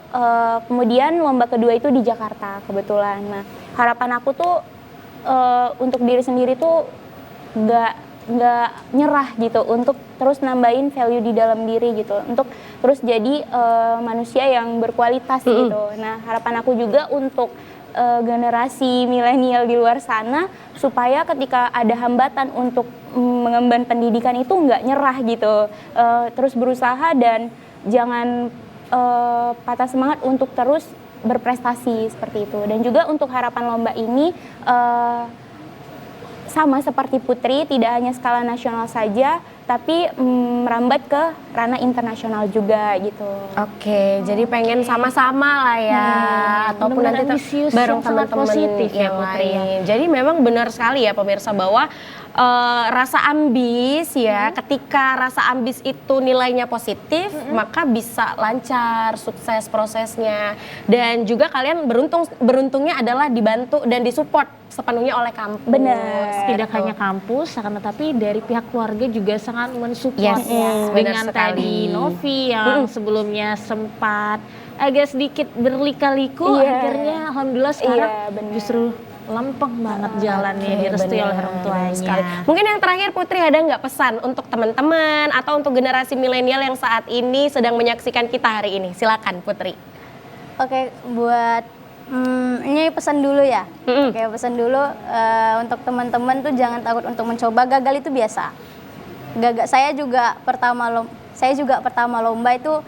kemudian lomba kedua itu di Jakarta kebetulan. Nah harapan aku tuh untuk diri sendiri tuh nggak nyerah gitu, untuk terus nambahin value di dalam diri gitu, untuk terus jadi manusia yang berkualitas gitu. Nah harapan aku juga untuk generasi milenial di luar sana supaya ketika ada hambatan untuk mengemban pendidikan itu nggak nyerah gitu, terus berusaha dan jangan patah semangat untuk terus berprestasi seperti itu. Dan juga untuk harapan lomba ini sama seperti Putri, tidak hanya skala nasional saja, tapi merambat ke ranah internasional juga gitu. Oke, jadi pengen sama-sama lah ya, ataupun benar-benar nanti ambisius bareng yang sangat teman-teman positif ya, yang Putri, ya. lain. Jadi memang benar sekali ya pemirsa bahwa rasa ambis ya, ketika rasa ambis itu nilainya positif, maka bisa lancar sukses prosesnya. Dan juga kalian beruntungnya adalah dibantu dan disupport sepenuhnya oleh kampus. Benar. Tidak hanya kampus, akan tetapi dari pihak keluarga juga sangat mensupport Yes, ya. benar Dengan sekali. tadi Novi yang sebelumnya sempat agak sedikit berlika-liku, Iya. akhirnya alhamdulillah sekarang Iya, benar. justru lempeng banget jalannya, direstui oleh orang tuanya. Mungkin yang terakhir Putri ada nggak pesan untuk teman-teman atau untuk generasi milenial yang saat ini sedang menyaksikan kita hari ini? Silakan Putri. Oke, buat ini pesan dulu ya. Oke, pesan dulu untuk teman-teman tuh jangan takut untuk mencoba. Gagal itu biasa. Saya juga pertama lomba itu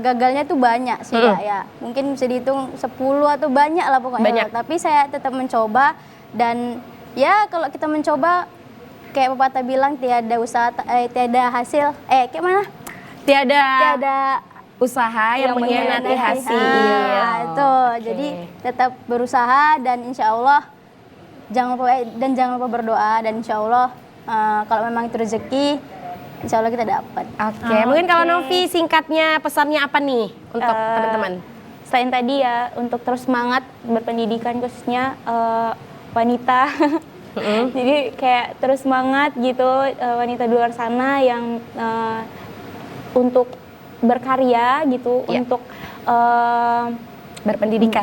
gagalnya tuh banyak sih ya. Mungkin bisa dihitung 10 atau banyak lah pokoknya. Banyak. Tapi saya tetap mencoba dan ya kalau kita mencoba kayak pepatah bilang tiada usaha tiada hasil. Kayak mana? Tiada Usaha yang mengkhianati hasil. Itu. Jadi tetap berusaha dan insya Allah jangan lupa berdoa dan insya Allah kalau memang itu rezeki insya Allah kita dapat. Oke, mungkin kalau Novi singkatnya pesannya apa nih untuk teman-teman? Selain tadi ya untuk terus semangat berpendidikan khususnya wanita. Jadi kayak terus semangat gitu wanita di luar sana yang untuk berkarya gitu, untuk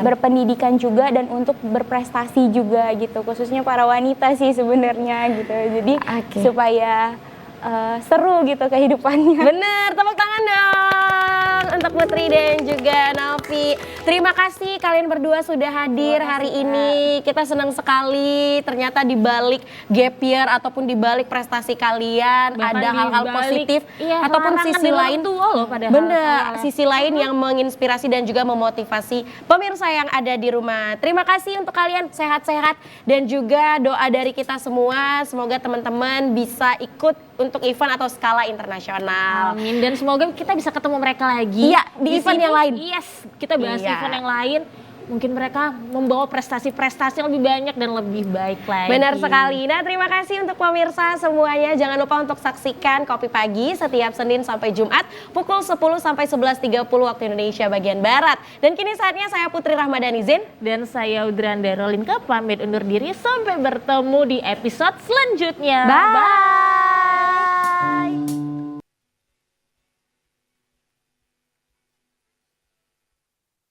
berpendidikan juga dan untuk berprestasi juga gitu, khususnya para wanita sih sebenarnya gitu. Jadi supaya seru gitu kehidupannya. Bener, tepuk tangan dong untuk Putri dan juga Novi. Terima kasih kalian berdua sudah hadir hari ini. Kita senang sekali ternyata di balik gap year ataupun di balik prestasi kalian Bahkan ada hal-hal dibalik, positif iya, ataupun larangan sisi dari orang lain. tua loh padahal. Bener, sisi lain yang menginspirasi dan juga memotivasi pemirsa yang ada di rumah. Terima kasih untuk kalian, sehat-sehat dan juga doa dari kita semua. Semoga teman-teman bisa ikut untuk event atau skala internasional. Amin, dan semoga kita bisa ketemu mereka lagi. Iya, di event sini. yang lain. Yes, kita bahas Iya. event yang lain. Mungkin mereka membawa prestasi-prestasi yang lebih banyak dan lebih baik lagi. Benar sekali. Nah, terima kasih untuk pemirsa semuanya. Jangan lupa untuk saksikan Kopi Pagi setiap Senin sampai Jumat pukul 10 sampai 11.30 waktu Indonesia bagian Barat. Dan kini saatnya saya Putri Rahmadani Zin. Dan saya Udranda Rolinka pamit undur diri sampai bertemu di episode selanjutnya. Bye.